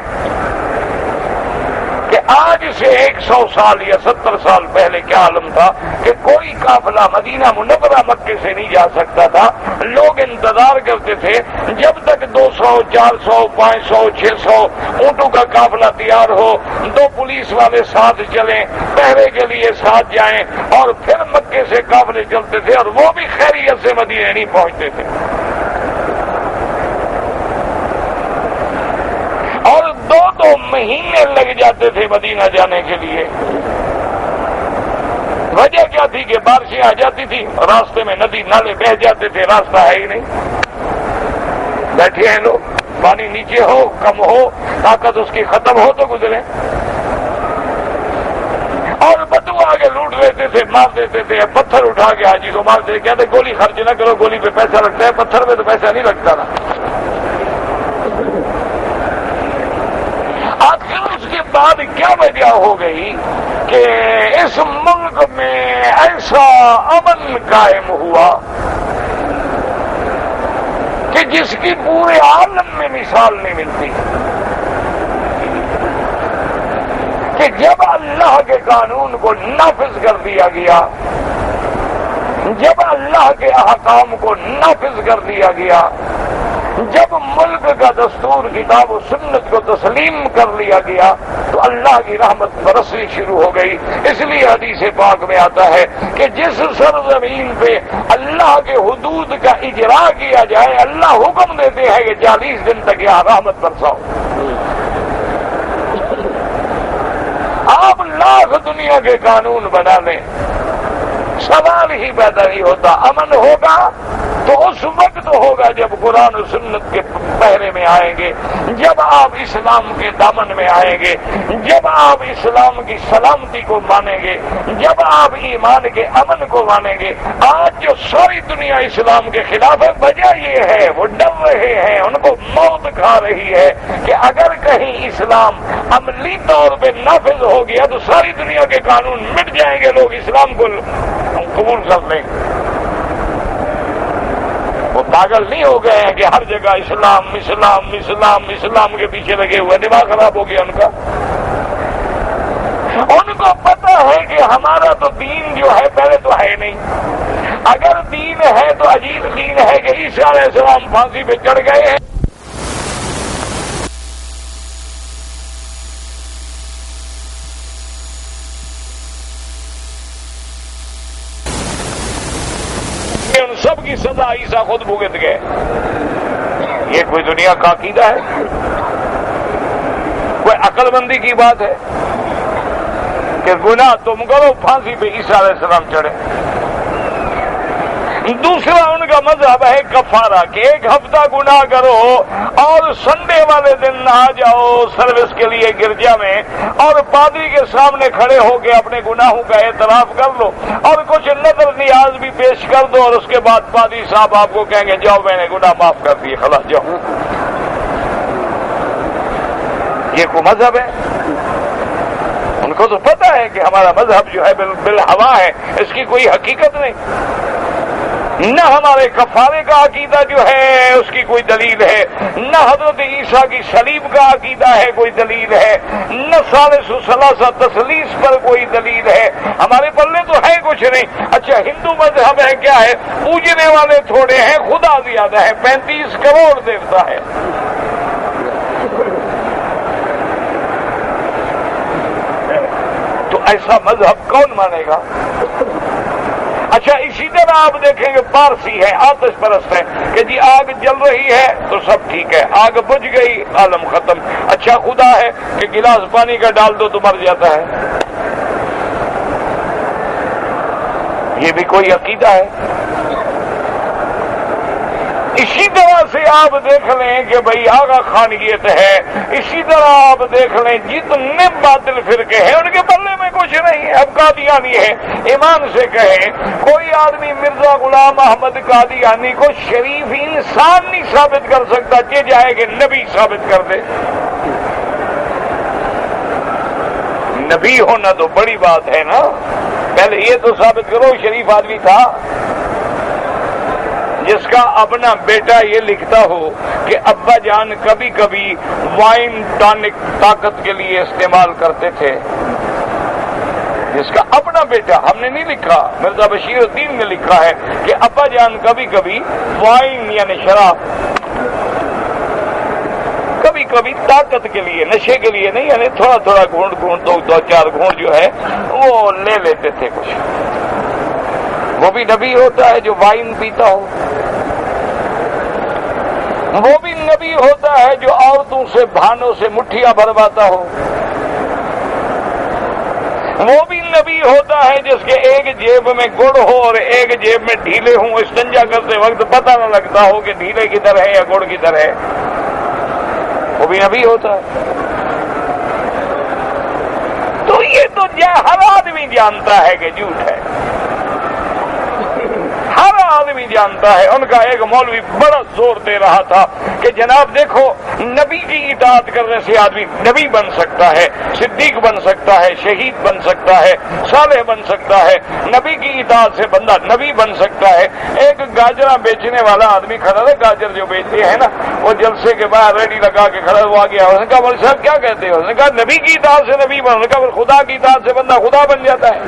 کہ آج سے 100 سال یا 70 سال پہلے کیا عالم تھا کہ کوئی قافلہ مدینہ منورہ مکے سے نہیں جا سکتا تھا. لوگ انتظار کرتے تھے جب تک 200 400 500 600 اونٹوں کا قافلہ تیار ہو، 2 پولیس والے ساتھ چلیں، پہرے کے لیے ساتھ جائیں، اور پھر مکے سے قافلے چلتے تھے، اور وہ بھی خیریت سے مدینے نہیں پہنچتے تھے. اور 2 مہینے لگ جاتے تھے مدینہ جانے کے لیے. وجہ کیا تھی کہ بارشیں آ جاتی تھی، راستے میں ندی نالے بہہ جاتے تھے، راستہ ہے ہی نہیں. بیٹھے ہیں لوگ، پانی نیچے ہو، کم ہو، طاقت اس کی ختم ہو تو گزرے. اور بدو آگے لوٹ لیتے تھے، مار دیتے تھے، پتھر اٹھا کے حاجی کو مارتے تھے. کہتے گولی خرچ نہ کرو، گولی پہ پیسہ لگتا ہے، پتھر میں تو پیسہ نہیں لگتا نا. آخر اس کے بعد کیا وجہ ہو گئی کہ اس ملک میں ایسا امن قائم ہوا کہ جس کی پورے عالم میں مثال نہیں ملتی. کہ جب اللہ کے قانون کو نافذ کر دیا گیا، جب اللہ کے احکام کو نافذ کر دیا گیا، جب ملک کا دستور کتاب و سنت کو تسلیم کر لیا گیا، تو اللہ کی رحمت برسنی شروع ہو گئی. اس لیے حدیث پاک میں آتا ہے کہ جس سرزمین پہ اللہ کے حدود کا اجرا کیا جائے اللہ حکم دیتے ہیں کہ 40 دن تک یہاں رحمت برساؤ. آپ لاکھ دنیا کے قانون بنا لیں سوال ہی پیدا نہیں ہوتا. امن ہوگا تو اس وقت ہوگا جب قرآن و سنت کے پہرے میں آئیں گے, جب آپ اسلام کے دامن میں آئیں گے, جب آپ اسلام کی سلامتی کو مانیں گے, جب آپ ایمان کے امن کو مانیں گے. آج جو ساری دنیا اسلام کے خلاف ہے وجہ یہ ہے وہ ڈر رہے ہیں, ان کو موت کھا رہی ہے کہ اگر کہیں اسلام عملی طور پہ نافذ ہو گیا تو ساری دنیا کے قانون مٹ جائیں گے, لوگ اسلام کو قبول کر لیں گے. وہ پاگل نہیں ہو گئے ہیں کہ ہر جگہ اسلام اسلام اسلام اسلام کے پیچھے لگے ہوئے, دماغ خراب ہو گیا ان کا. ان کو پتہ ہے کہ ہمارا تو دین جو ہے پہلے تو ہے نہیں, اگر دین ہے تو عجیب دین ہے کہ عیسیٰ علیہ السلام پھانسی پہ چڑھ گئے ہیں. ان سب کی سزا عیسیٰ خود بھگت گئے. یہ کوئی دنیا کا عقیدہ ہے؟ کوئی عقل مندی کی بات ہے کہ گناہ تم کرو پھانسی پہ عیسیٰ علیہ السلام چڑھے؟ دوسرا ان کا مذہب ہے کفارہ کہ 1 ہفتہ گناہ کرو اور سنڈے والے دن آ جاؤ سروس کے لیے گرجا میں اور پادری کے سامنے کھڑے ہو کے اپنے گناہوں کا اعتراف کر لو اور کچھ نظر نیاز بھی پیش کر دو, اور اس کے بعد پادری صاحب آپ کو کہیں گے جاؤ میں نے گناہ معاف کر دیے, خلاص جاؤ. یہ کوئی مذہب ہے؟ ان کو تو پتہ ہے کہ ہمارا مذہب جو ہے بالہوا ہے, اس کی کوئی حقیقت نہیں. نہ ہمارے کفارے کا عقیدہ جو ہے اس کی کوئی دلیل ہے, نہ حضرت عیسیٰ کی صلیب کا عقیدہ ہے کوئی دلیل ہے, نہ ثالث و ثلاثہ تثلیث پر کوئی دلیل ہے. ہمارے پلے تو ہے کچھ نہیں. اچھا ہندو مذہب ہے کیا ہے؟ پوجنے والے تھوڑے ہیں, خدا زیادہ ہے, 35 کروڑ دیوتا ہے. تو ایسا مذہب کون مانے گا؟ اچھا اسی طرح آپ دیکھیں گے پارسی ہے, آتش پرست ہے کہ جی آگ جل رہی ہے تو سب ٹھیک ہے, آگ بجھ گئی عالم ختم. اچھا خدا ہے کہ گلاس پانی کا ڈال دو تو مر جاتا ہے. یہ بھی کوئی عقیدہ ہے؟ اسی طرح سے آپ دیکھ لیں کہ بھئی آغا خانگیت ہے, اسی طرح آپ دیکھ لیں جتنے باطل فرقے ہیں ان کے پلے میں کچھ نہیں ہے. اب قادیانی ہے, ایمان سے کہیں کوئی آدمی مرزا غلام احمد قادیانی کو شریف انسان نہیں ثابت کر سکتا, کہ جائے کہ نبی ثابت کر دے. نبی ہونا تو بڑی بات ہے نا, پہلے یہ تو ثابت کرو شریف آدمی تھا. جس کا اپنا بیٹا یہ لکھتا ہو کہ ابا جان کبھی کبھی وائن ٹانک طاقت کے لیے استعمال کرتے تھے, جس کا اپنا بیٹا, ہم نے نہیں لکھا, مرزا بشیر الدین نے لکھا ہے کہ ابا جان کبھی کبھی وائن یعنی شراب کبھی کبھی طاقت کے لیے, نشے کے لیے نہیں, یعنی تھوڑا تھوڑا گھونٹ گھونٹ 2-4 گھونٹ جو ہے وہ لے لیتے تھے کچھ. وہ بھی نبی ہوتا ہے جو وائن پیتا ہو, وہ بھی نبی ہوتا ہے جو عورتوں سے بھانوں سے مٹھیاں بھرواتا ہو, وہ بھی نبی ہوتا ہے جس کے ایک جیب میں گڑ ہو اور ایک جیب میں ڈھیلے ہوں, استنجا کرتے وقت پتہ نہ لگتا ہو کہ ڈھیلے کدھر ہے یا گڑ کدھر ہے. وہ بھی نبی ہوتا ہے. تو یہ تو ہر آدمی جانتا ہے کہ جھوٹ ہے, ہر آدمی جانتا ہے. ان کا ایک مولوی بڑا زور دے رہا تھا کہ جناب دیکھو نبی کی اطاعت کرنے سے آدمی نبی بن سکتا ہے, صدیق بن سکتا ہے, شہید بن سکتا ہے, صالح بن سکتا ہے, نبی کی اطاعت سے بندہ نبی بن سکتا ہے. ایک گاجرہ بیچنے والا آدمی کھڑا تھا, گاجر جو بیچتے ہیں نا وہ جلسے کے باہر ریڈی لگا کے کھڑا ہوا گیا. اس نے کہا مولوی صاحب کیا کہتے ہو؟ اس نے کہا نبی کی اطاعت سے نبی بن. اس نے کہا خدا کی اطاعت سے بندہ خدا بن جاتا ہے.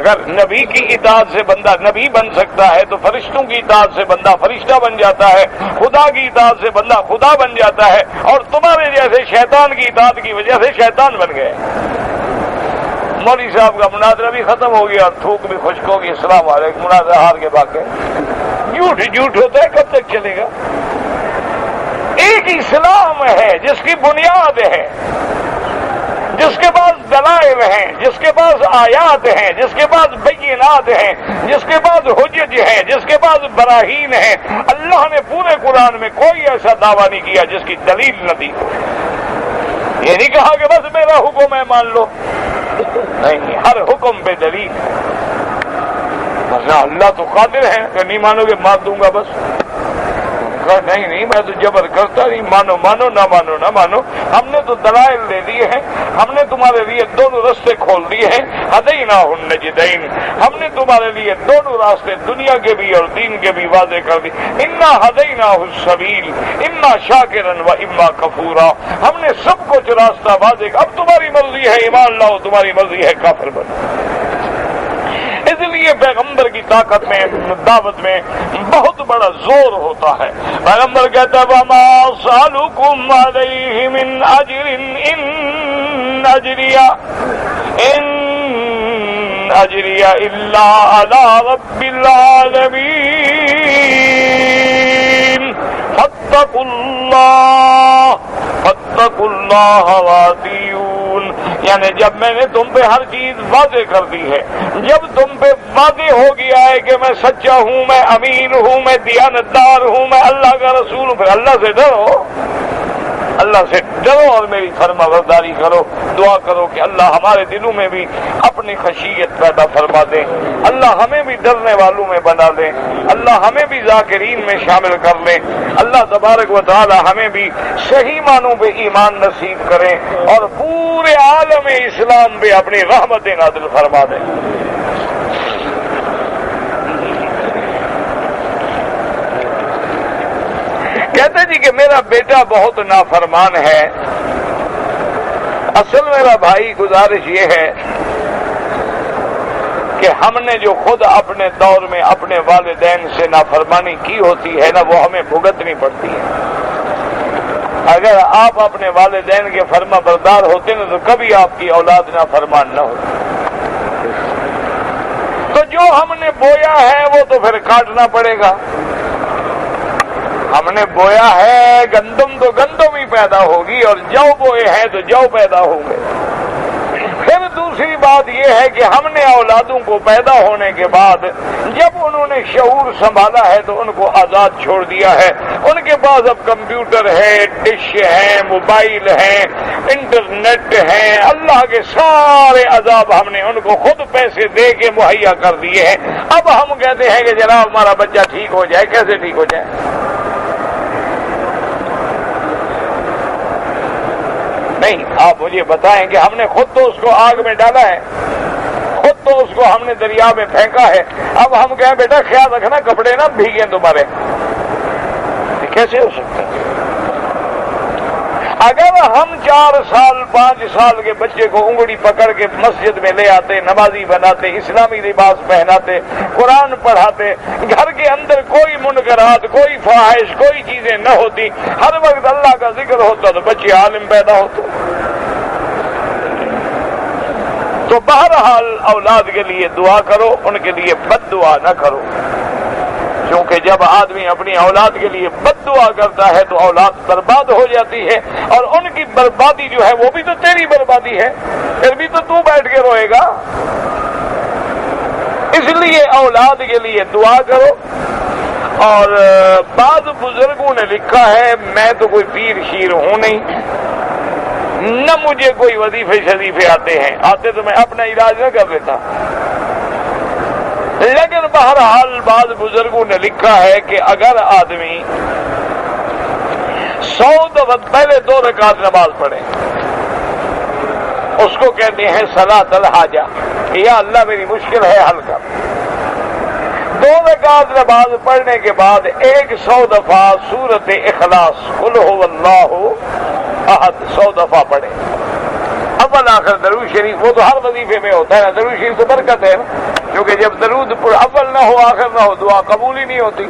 اگر نبی کی اطاعت سے بندہ نبی بن سکتا ہے تو فرشتوں کی اطاعت سے بندہ فرشتہ بن جاتا ہے، خدا کی اطاعت سے بندہ خدا بن جاتا ہے، اور تمہارے جیسے شیطان کی اطاعت کی وجہ سے شیطان بن گئے۔ مولوی صاحب کا مناظرہ بھی ختم ہو گیا اور تھوک بھی خشک ہو گئی، السلام علیکم، مناظرہ ہار کے باقی جھوٹ ہوتا ہے، کب تک چلے گا؟ ایک اسلام ہے جس کی بنیاد ہے، جس کے پاس دلائل ہیں، جس کے پاس آیات ہیں، جس کے پاس بینات ہیں، جس کے پاس حجج ہیں، جس کے پاس براہین ہیں۔ اللہ نے پورے قرآن میں کوئی ایسا دعویٰ نہیں کیا جس کی دلیل نہ دی۔ یہ نہیں کہا کہ بس میرا حکم ہے مان لو، نہیں، ہر حکم پہ دلیل۔ اللہ تو قادر ہے کہ نہیں مانو گے مار دوں گا بس، نہیں میں تو جبر کرتا نہیں، مانو مانو نہ مانو نہ مانو، ہم نے تو دلائل دے دیے ہیں، ہم نے تمہارے لیے دونوں راستے کھول دیے ہیں، ہدیناہ النجدین، ہم نے تمہارے لیے دونوں راستے دنیا کے بھی اور دین کے بھی واضح کر دی، انا ہدیناہ السبیل اما شاکرا و اما کفورا، ہم نے سب کچھ راستہ واضح، اب تمہاری مرضی ہے ایمان لاؤ، تمہاری مرضی ہے کافر بنو۔ اس لیے پیغمبر کی طاقت میں دعوت میں بہت بڑا زور ہوتا ہے۔ پیغمبر کہتا ہے وما صالکم علیہ من اجر ان اجری الا علی رب العالمین فاتقوا اللہ واطیعون، یعنی جب میں نے تم پہ ہر چیز واضح کر دی ہے، جب تم پہ واضح ہو گیا ہے کہ میں سچا ہوں، میں امین ہوں، میں دیانتدار ہوں، میں اللہ کا رسول ہوں، پھر اللہ سے ڈرو، اللہ سے ڈرو اور میری فرما برداری کرو۔ دعا کرو کہ اللہ ہمارے دلوں میں بھی اپنی خشیت پیدا فرما دے، اللہ ہمیں بھی ڈرنے والوں میں بنا دے، اللہ ہمیں بھی ذاکرین میں شامل کر لے، اللہ تبارک و تعالی ہمیں بھی صحیح معنوں پہ ایمان نصیب کرے اور پورے عالم اسلام پہ اپنی رحمت نازل فرما دے۔ کہتے جی کہ میرا بیٹا بہت نافرمان ہے، اصل میرا بھائی گزارش یہ ہے کہ ہم نے جو خود اپنے دور میں اپنے والدین سے نافرمانی کی ہوتی ہے نا، وہ ہمیں بھگتنی پڑتی ہے۔ اگر آپ اپنے والدین کے فرما بردار ہوتے نا تو کبھی آپ کی اولاد نافرمان نہ ہوتی۔ تو جو ہم نے بویا ہے وہ تو پھر کاٹنا پڑے گا۔ ہم نے بویا ہے گندم تو گندم ہی پیدا ہوگی، اور جو بوئے ہیں تو جو پیدا ہوں گے۔ پھر دوسری بات یہ ہے کہ ہم نے اولادوں کو پیدا ہونے کے بعد جب انہوں نے شعور سنبھالا ہے تو ان کو آزاد چھوڑ دیا ہے۔ ان کے پاس اب کمپیوٹر ہے، ڈش ہے، موبائل ہے، انٹرنیٹ ہے، اللہ کے سارے عذاب ہم نے ان کو خود پیسے دے کے مہیا کر دیے ہیں۔ اب ہم کہتے ہیں کہ جناب ہمارا بچہ ٹھیک ہو جائے، کیسے ٹھیک ہو جائے؟ نہیں، آپ مجھے بتائیں کہ ہم نے خود تو اس کو آگ میں ڈالا ہے، خود تو اس کو ہم نے دریا میں پھینکا ہے، اب ہم کہیں بیٹا خیال رکھنا کپڑے نہ بھیگیں تمہارے، کیسے ہو سکتا ہے؟ اگر ہم 4 سال 5 سال کے بچے کو انگلی پکڑ کے مسجد میں لے آتے، نمازی بناتے، اسلامی لباس پہناتے، قرآن پڑھاتے، گھر کے اندر کوئی منکرات، کوئی فواحش، کوئی چیزیں نہ ہوتی، ہر وقت اللہ کا ذکر ہوتا تو بچے عالم پیدا ہوتے۔ تو بہرحال اولاد کے لیے دعا کرو، ان کے لیے بد دعا نہ کرو، کیونکہ جب آدمی اپنی اولاد کے لیے بد دعا کرتا ہے تو اولاد برباد ہو جاتی ہے، اور ان کی بربادی جو ہے وہ بھی تو تیری بربادی ہے، پھر بھی تو بیٹھ کے روئے گا۔ اس لیے اولاد کے لیے دعا کرو۔ اور بعض بزرگوں نے لکھا ہے، میں تو کوئی پیر شیر ہوں نہیں، نہ مجھے کوئی وظیفے شریفے آتے ہیں، آتے تو میں اپنا علاج نہ کر لیتا، لیکن بہرحال بعض بزرگوں نے لکھا ہے کہ اگر آدمی 100 دفعہ پہلے 2 رکعت نماز پڑھے، اس کو کہتے ہیں صلاۃ الحاجہ، کہ یا اللہ میری مشکل ہے حل کر۔ 2 رکعت نماز پڑھنے کے بعد 100 دفعہ سورۃ اخلاص قل هو اللہ احد 100 دفعہ پڑھے، اول آخر درود شریف، وہ تو ہر وظیفے میں ہوتا ہے نا، درود شریف تو برکت ہے نا، کیونکہ جب درود اول نہ ہو آخر نہ ہو دعا قبول ہی نہیں ہوتی۔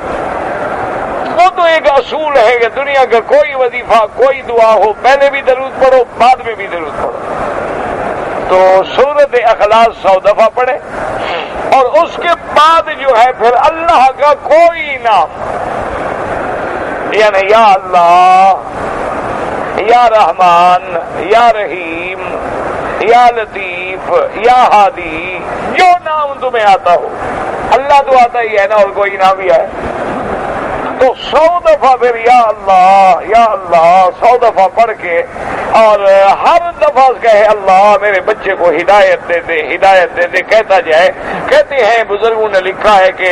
وہ تو ایک اصول ہے کہ دنیا کا کوئی وظیفہ کوئی دعا ہو پہلے بھی درود پڑھو بعد میں بھی درود پڑھو۔ تو سورۃ اخلاص 100 دفعہ پڑھے اور اس کے بعد جو ہے پھر اللہ کا کوئی نام، یعنی یا اللہ، یا رحمان، یا رحیم، یا لطیف، یا ہادی، جو نام تمہیں آتا ہو، اللہ تو آتا ہی ہے نا اور کوئی نام بھی ہے، تو 100 دفعہ پھر یا اللہ 100 دفعہ پڑھ کے، اور ہر دفعہ کہے اللہ میرے بچے کو ہدایت دے دے، ہدایت دے دے، کہتا جائے۔ کہتے ہیں بزرگوں نے لکھا ہے کہ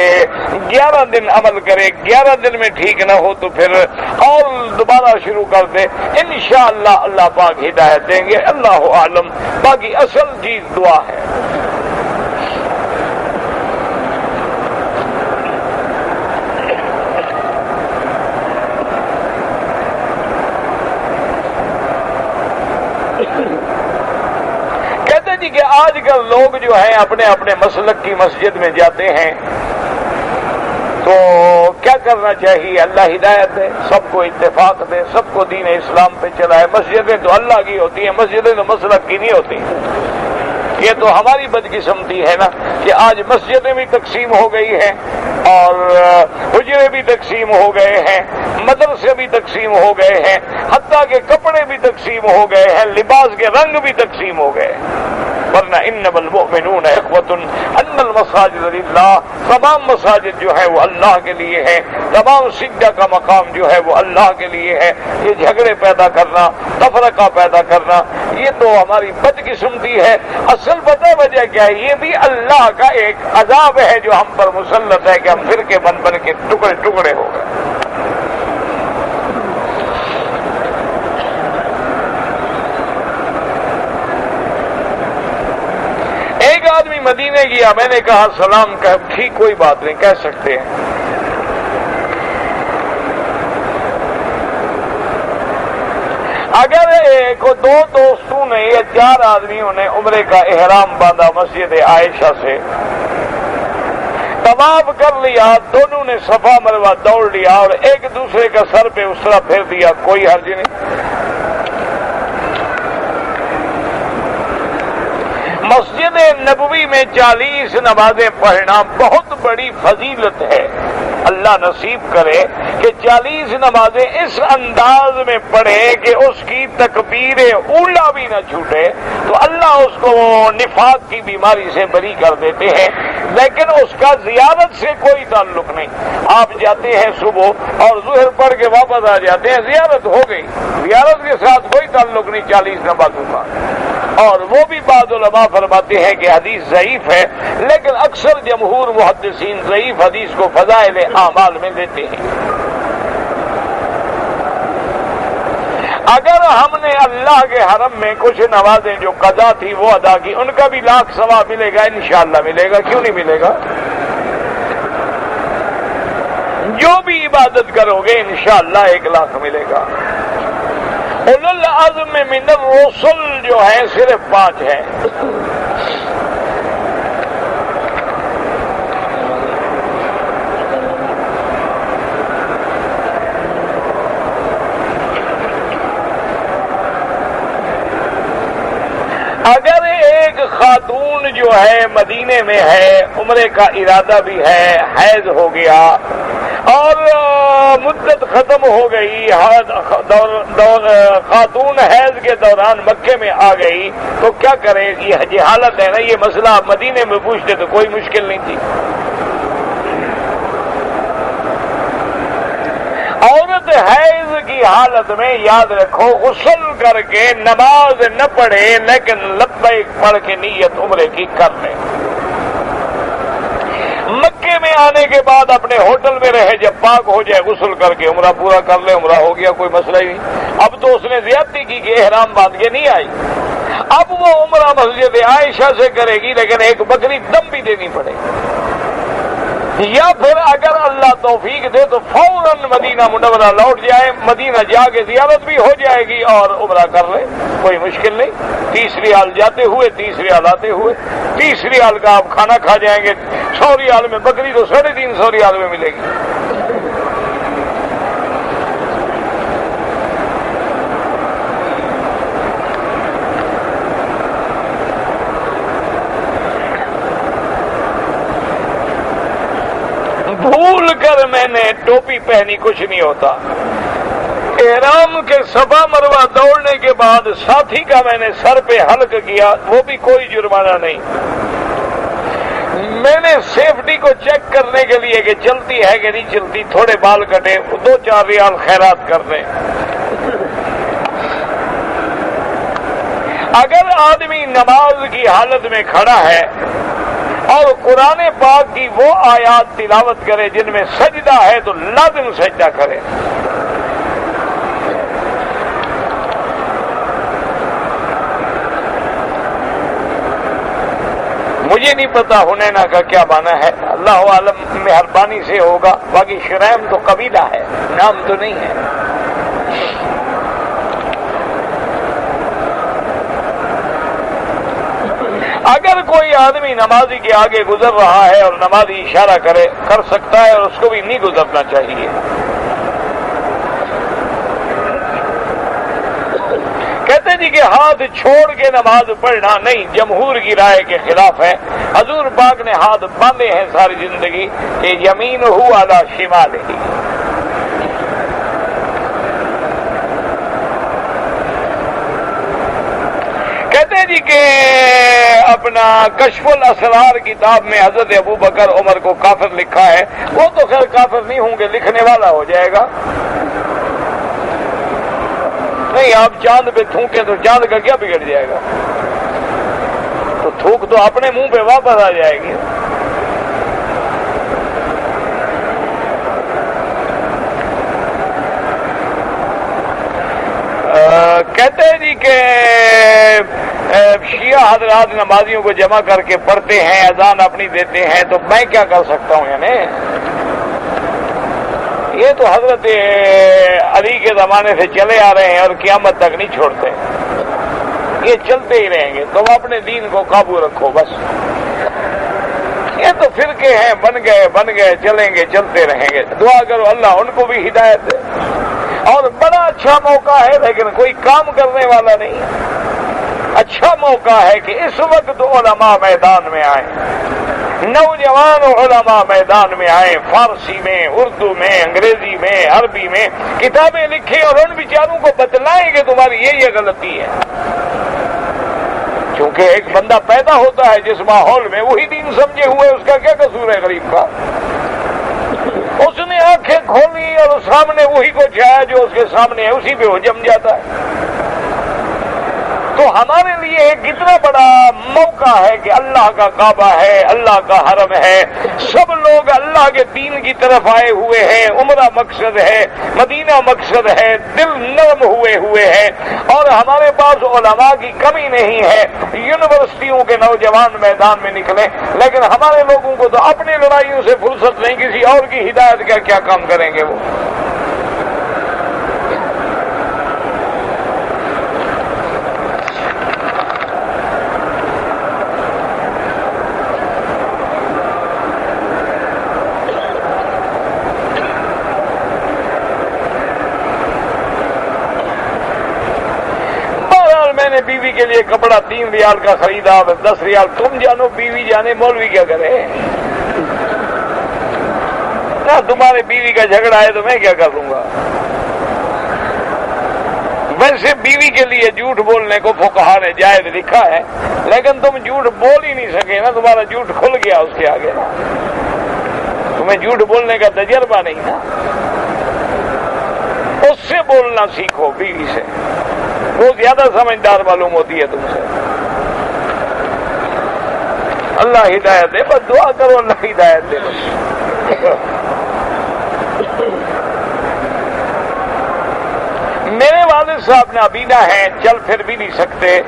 11 دن عمل کرے، 11 دن میں ٹھیک نہ ہو تو پھر اور دوبارہ شروع کر دے، انشاءاللہ اللہ پاک ہدایت دیں گے، اللہ عالم۔ باقی اصل چیز دعا ہے۔ کہتے جی کہ آج کل لوگ جو ہیں اپنے اپنے مسلک کی مسجد میں جاتے ہیں، تو کیا کرنا چاہیے؟ اللہ ہدایت دے، سب کو اتفاق دے، سب کو دین اسلام پہ چلائے۔ مسجدیں تو اللہ کی ہوتی ہیں، مسجدیں تو مسلک کی نہیں ہوتی۔ یہ تو ہماری بدقسمتی ہے نا کہ آج مسجدیں بھی تقسیم ہو گئی ہیں اور حجرے بھی تقسیم ہو گئے ہیں، مدرسے بھی تقسیم ہو گئے ہیں، حتیٰ کہ کپڑے بھی تقسیم ہو گئے ہیں، لباس کے رنگ بھی تقسیم ہو گئے ہیں۔ ورنہ انما المؤمنون اخوۃ ان المساجد للہ، تمام مساجد جو ہے وہ اللہ کے لیے ہے، تمام سجدہ کا مقام جو ہے وہ اللہ کے لیے ہے۔ یہ جھگڑے پیدا کرنا، تفرقہ پیدا کرنا، یہ تو ہماری بدقسمتی ہے۔ اصل پتہ وجہ کیا ہے؟ یہ بھی اللہ کا ایک عذاب ہے جو ہم پر مسلط ہے کہ ہم فرقے بن بن کے ٹکڑے ٹکڑے ہو گئے۔ ایک آدمی مدینے گیا، میں نے کہا سلام کہ ٹھیک کوئی بات نہیں، کہہ سکتے ہیں۔ اگر ایک دو دوستوں نے یا 4 آدمیوں نے عمرے کا احرام باندھا مسجد عائشہ سے، طواف کر لیا، دونوں نے صفا مروہ دوڑ لیا اور ایک دوسرے کا سر پہ اس طرح پھیر دیا، کوئی حرج نہیں۔ مسجد نبوی میں 40 نمازیں پڑھنا بہت بڑی فضیلت ہے۔ اللہ نصیب کرے کہ 40 نمازیں اس انداز میں پڑھے کہ اس کی تکبیر اولا بھی نہ چھوٹے، تو اللہ اس کو نفاق کی بیماری سے بری کر دیتے ہیں۔ لیکن اس کا زیارت سے کوئی تعلق نہیں۔ آپ جاتے ہیں صبح اور ظہر پڑھ کے واپس آ جاتے ہیں، زیارت ہو گئی، زیارت کے ساتھ کوئی تعلق نہیں 40 نمازوں کا۔ اور وہ بھی بعض علماء فرماتے ہیں کہ حدیث ضعیف ہے، لیکن اکثر جمہور محدثین ضعیف حدیث کو فضائل اعمال میں لیتے ہیں۔ اگر ہم نے اللہ کے حرم میں کچھ نمازیں جو قضا تھی وہ ادا کی، ان کا بھی 1,00,000 ثواب ملے گا، انشاءاللہ ملے گا، کیوں نہیں ملے گا؟ جو بھی عبادت کرو گے انشاءاللہ 1,00,000 ملے گا۔ اولو العزم من الرسل جو ہے صرف 5 ہیں۔ اگر ایک خاتون جو ہے مدینے میں ہے، عمرے کا ارادہ بھی ہے، حیض ہو گیا اور مدت ختم ہو گئی، خاتون حیض کے دوران مکے میں آ گئی، تو کیا کرے؟ یہ حالت ہے نا، یہ مسئلہ آپ مدینے میں پوچھتے تو کوئی مشکل نہیں تھی۔ عورت حیض کی حالت میں یاد رکھو غسل کر کے نماز نہ پڑھے، لیکن لبیک پڑھ کے نیت عمرے کی کر لے۔ مکے میں آنے کے بعد اپنے ہوٹل میں رہے، جب پاک ہو جائے غسل کر کے عمرہ پورا کر لے، عمرہ ہو گیا، کوئی مسئلہ ہی نہیں۔ اب تو اس نے زیادتی کی کہ احرام باندھ کے نہیں آئی، اب وہ عمرہ مسجد عائشہ سے کرے گی، لیکن ایک بکری دم بھی دینی پڑے گی۔ یا پھر اگر اللہ توفیق دے تو فوراً مدینہ منورہ لوٹ جائے، مدینہ جا کے زیارت بھی ہو جائے گی اور عمرہ کر لے، کوئی مشکل نہیں۔ 30 ریال جاتے ہوئے، 30 ریال آتے ہوئے، 30 ریال کا آپ کھانا کھا جائیں گے، 100 ریال میں بکری تو 350 ریال میں ملے گی۔ بھول کر میں نے ٹوپی پہنی کچھ نہیں ہوتا، احرام کے صفا مروہ دوڑنے کے بعد ساتھی کا میں نے سر پہ حلق کیا، وہ بھی کوئی جرمانہ نہیں۔ میں نے سیفٹی کو چیک کرنے کے لیے کہ چلتی ہے کہ نہیں چلتی، تھوڑے بال کٹے، 2-4 ریال خیرات کر دیں۔ اگر آدمی نماز کی حالت میں کھڑا ہے اور قرآن پاک کی وہ آیات تلاوت کرے جن میں سجدہ ہے تو لازم سجدہ کرے۔ مجھے نہیں پتا ہنینا کا کیا معنی ہے، اللہ عالم مہربانی سے ہوگا، باقی شرائم تو قبیلہ ہے، نام تو نہیں ہے۔ اگر کوئی آدمی نمازی کے آگے گزر رہا ہے اور نمازی اشارہ کر سکتا ہے اور اس کو بھی نہیں گزرنا چاہیے۔ کہتے جی کہ ہاتھ چھوڑ کے نماز پڑھنا نہیں، جمہور کی رائے کے خلاف ہے۔ حضور پاک نے ہاتھ باندھے ہیں ساری زندگی کہ یمین ہو علی شمال ہی۔ کہتے ہیں جی کہ اپنا کشف الاسرار کتاب میں حضرت ابو بکر عمر کو کافر لکھا ہے، وہ تو خیر کافر نہیں ہوں گے، لکھنے والا ہو جائے گا۔ نہیں، آپ چاند پہ تھوکیں تو چاند کا کیا بگڑ جائے گا؟ تو تھوک تو اپنے منہ پہ واپس آ جائے گی۔ کہتے ہیں جی کہ شیعہ حضرات نمازیوں کو جمع کر کے پڑھتے ہیں، اذان اپنی دیتے ہیں، تو میں کیا کر سکتا ہوں؟ یعنی یہ تو حضرت علی کے زمانے سے چلے آ رہے ہیں اور قیامت تک نہیں چھوڑتے، یہ چلتے ہی رہیں گے۔ تم اپنے دین کو قابو رکھو بس۔ یہ تو فرقے ہیں، بن گئے، چلیں گے، چلتے رہیں گے۔ دعا کرو اللہ ان کو بھی ہدایت دے۔ اور بڑا اچھا موقع ہے لیکن کوئی کام کرنے والا نہیں۔ اچھا موقع ہے کہ اس وقت علماء میدان میں آئیں، نوجوان علماء میدان میں آئیں، فارسی میں، اردو میں، انگریزی میں، عربی میں کتابیں لکھیں اور ان بیچاروں کو بتلائیں کہ تمہاری یہ غلطی ہے۔ کیونکہ ایک بندہ پیدا ہوتا ہے جس ماحول میں، وہی دین سمجھے ہوئے، اس کا کیا قصور ہے غریب کا؟ اس نے آنکھیں کھولی اور سامنے وہی کو چاہا جو اس کے سامنے ہے، اسی پہ وہ جم جاتا ہے۔ تو ہمارے لیے ایک اتنا بڑا موقع ہے کہ اللہ کا کعبہ ہے، اللہ کا حرم ہے، سب لوگ اللہ کے دین کی طرف آئے ہوئے ہیں، عمرہ مقصد ہے، مدینہ مقصد ہے، دل نرم ہوئے ہیں، اور ہمارے پاس علماء کی کمی نہیں ہے۔ یونیورسٹیوں کے نوجوان میدان میں نکلیں، لیکن ہمارے لوگوں کو تو اپنی لڑائیوں سے فرصت نہیں، کسی اور کی ہدایت کا کیا کام کریں گے وہ؟ میں نے بیوی کے لیے کپڑا 3 ریال کا خریدا، 10 ریال تم جانو، بیوی جانے، مولوی کیا کرے؟ نہ تمہارے بیوی کا جھگڑا ہے تو میں کیا کر لوں گا؟ ویسے بیوی کے لیے جھوٹ بولنے کو فقہا نے جائز لکھا ہے، لیکن تم جھوٹ بول ہی نہیں سکے نا، تمہارا جھوٹ کھل گیا اس کے آگے، تمہیں جھوٹ بولنے کا تجربہ نہیں نا۔ اس سے بولنا سیکھو، بیوی سے، وہ زیادہ سمجھدار معلوم ہوتی ہے تم سے۔ اللہ ہدایت دے، بس دعا کرو اللہ ہدایت دے۔ میرے والد صاحب نابینا ہیں، چل پھر بھی نہیں سکتے،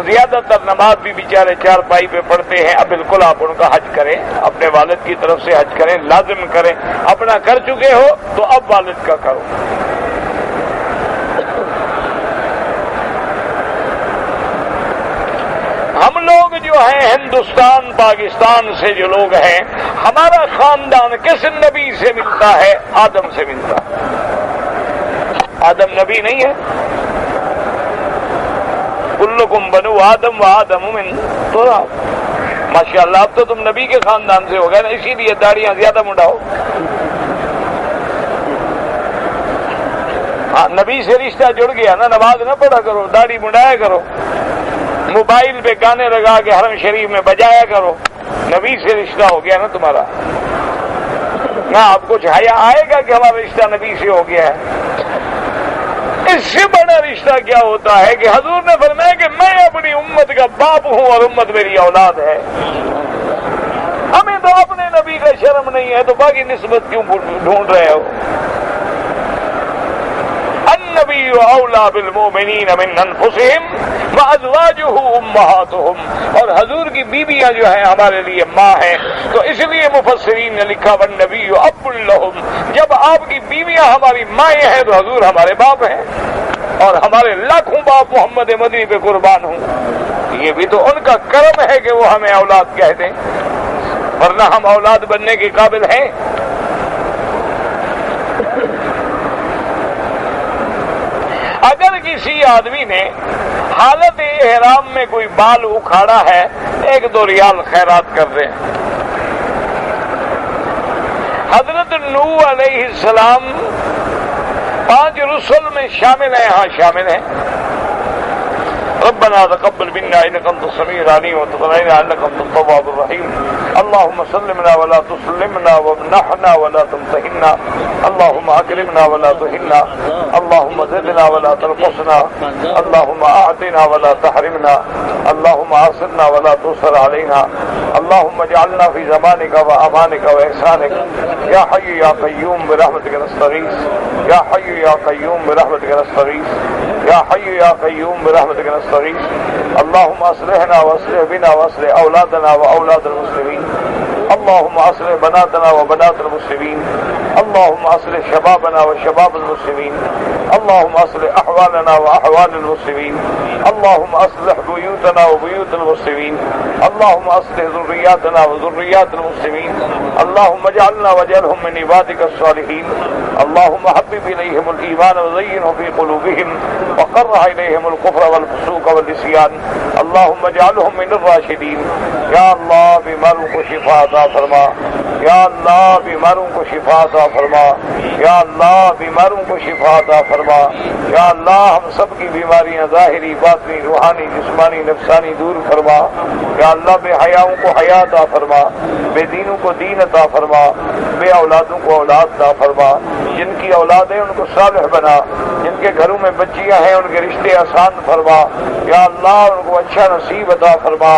زیادہ تر نماز بھی بیچارے چارپائی پہ پڑھتے ہیں. اب بالکل آپ ان کا حج کریں, اپنے والد کی طرف سے حج کریں, لازم کریں. اپنا کر چکے ہو تو اب والد کا کرو. ہم لوگ جو ہیں ہندوستان پاکستان سے جو لوگ ہیں, ہمارا خاندان کس نبی سے ملتا ہے؟ آدم سے ملتا ہے. آدم نبی نہیں ہے؟ کلکم بنو آدم و آدم من تراب. ماشاء اللہ, اب تو تم نبی کے خاندان سے ہو گئے نا, اسی لیے داڑیاں زیادہ مڈاؤ. ہاں, نبی سے رشتہ جڑ گیا نا. نماز نہ پڑھا کرو, داڑھی مڈایا کرو, موبائل پہ گانے لگا کے حرم شریف میں بجایا کرو. نبی سے رشتہ ہو گیا نا تمہارا. نہ آپ کچھ حیا آئے گا کہ ہمارا رشتہ نبی سے ہو گیا ہے؟ اس سے بڑا رشتہ کیا ہوتا ہے کہ حضور نے فرمایا کہ میں اپنی امت کا باپ ہوں اور امت میری اولاد ہے. ہمیں تو اپنے نبی کا شرم نہیں ہے تو باقی نسبت کیوں ڈھونڈ رہے ہو؟ النبی اولا بالمؤمنین من انفسهم وازواجہ امہاتہم. اور حضور کی بیویاں جو ہیں ہمارے لیے ماں ہیں, تو اس لیے مفسرین نے لکھا والنبی اب لہم. جب آپ کی بیویاں ہماری مائیں ہیں تو حضور ہمارے باپ ہیں, اور ہمارے لاکھوں باپ محمد مدنی پہ قربان ہوں. یہ بھی تو ان کا کرم ہے کہ وہ ہمیں اولاد کہہ دیں, ورنہ ہم اولاد بننے کے قابل ہیں؟ اگر کسی آدمی نے حالت احرام میں کوئی بال اکھاڑا ہے, 1-2 ریال خیرات کر دیں. حضرت نوح علیہ السلام 5 رسل میں شامل ہیں. ہاں شامل ہیں. ربنا تقبل منا انك انت السميع العليم وتب علينا انك انت التواب الرحيم. اللهم سلمنا ولا تسلمنا وامنحنا ولا تمتحنا. اللهم اكرمنا ولا تهنا. اللهم زدنا ولا تنقصنا. اللهم اعطنا ولا تحرمنا. اللهم اعصرنا ولا تؤثر علينا. اللهم اجعلنا في زمانك وامانك واحسانك. يا حي يا قيوم برحمتك نستغيث. يا حي يا قيوم برحمتك نستغيث. يا حي يا قيوم برحمتك نستغيث. اللهم اصلحنا واصلح بنا واصلح اولادنا واولاد المسلمين. اللهم اصلح بناتنا وبنات المسلمين. اللهم اصلح شبابنا وشباب المسلمين. اللهم اصلح احوالنا واحوال المسلمين. اللهم اصلح بيوتنا وبيوت المسلمين. اللهم اصلح ذرياتنا وذريات المسلمين. اللهم اجعلنا واجعلهم من عبادك الصالحين. اللهم حبب اليهم الايمان وزينه في قلوبهم وكره اليهم الكفر والفسوق والعصيان. اللهم اجعلهم من الراشدين. یا اللہ بیماروں کو شفا عطا فرما. یا اللہ بیماروں کو شفا عطا فرما. یا اللہ بیماروں کو شفا عطا فرما. یا اللہ ہم سب کی بیماریاں ظاہری باطنی روحانی جسمانی نفسانی دور فرما. یا اللہ بے حیاؤں کو حیا عطا فرما. بے دینوں کو دین عطا فرما. بے اولادوں کو اولاد عطا فرما. جن کی اولاد ہے ان کو صالح بنا. جن کے گھروں میں بچیاں ہیں ان کے رشتے آسان فرما. یا اللہ ان کو اچھا نصیب عطا فرما.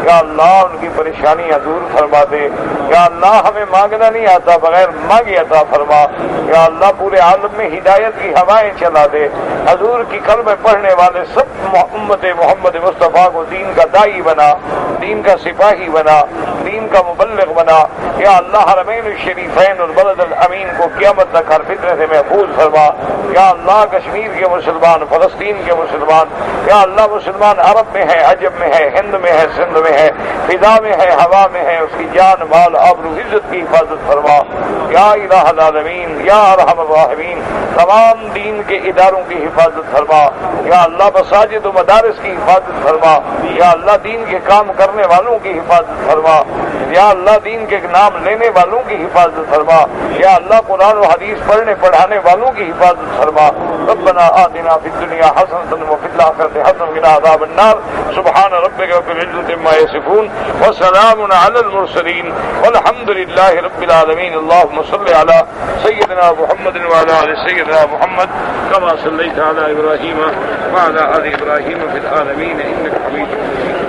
یا اللہ ان کی پریشانیاں دور فرما دے. یا اللہ ہمیں مانگنا نہیں آتا, بغیر مانگے عطا فرما. یا اللہ پورے عالم میں ہدایت کی ہوائیں چلا دے. حضور کی کلمہ پڑھنے والے سب امت محمد مصطفیٰ کو دین کا داعی بنا, دین کا سپاہی بنا, دین کا مبلغ بنا. یا اللہ حرمین الشریفین اور بلد الامین کو قیامت تک ہر فتنے سے محفوظ فرما. یا اللہ کشمیر کے مسلمان, فلسطین کے مسلمان, یا اللہ مسلمان عرب میں ہے, عجب میں ہے, ہند میں ہے, سندھ میں ہے, فضا میں ہے, ہوا میں ہے, اس کی جان مال آبرو عزت کی حفاظت فرما. یا الہ العالمین یا ارحم الراحمین تمام دین کے اداروں کی حفاظت فرما. یا اللہ مساجد و مدارس کی حفاظت فرما. یا اللہ دین کے کام کرنے والوں کی حفاظت فرما. یا اللہ دین کے نام لینے والوں کی حفاظت فرما. یا اللہ قرآن و حدیث پڑھنے پڑھانے والوں کی حفاظت فرما. ربنا آتنا فی الدنیا حسنۃ وفی الآخرۃ حسنۃ وقنا عذاب النار. سبحان ربک رب العزۃ عما یصفون وسلام علی المرسلین والحمد للہ رب العالمین. اللهم صل علی سیدنا محمد وعلی آل سیدنا محمد کما صلیت علی ابراہیم وعلی آل ابراہیم فی العالمین انک حمید مجید.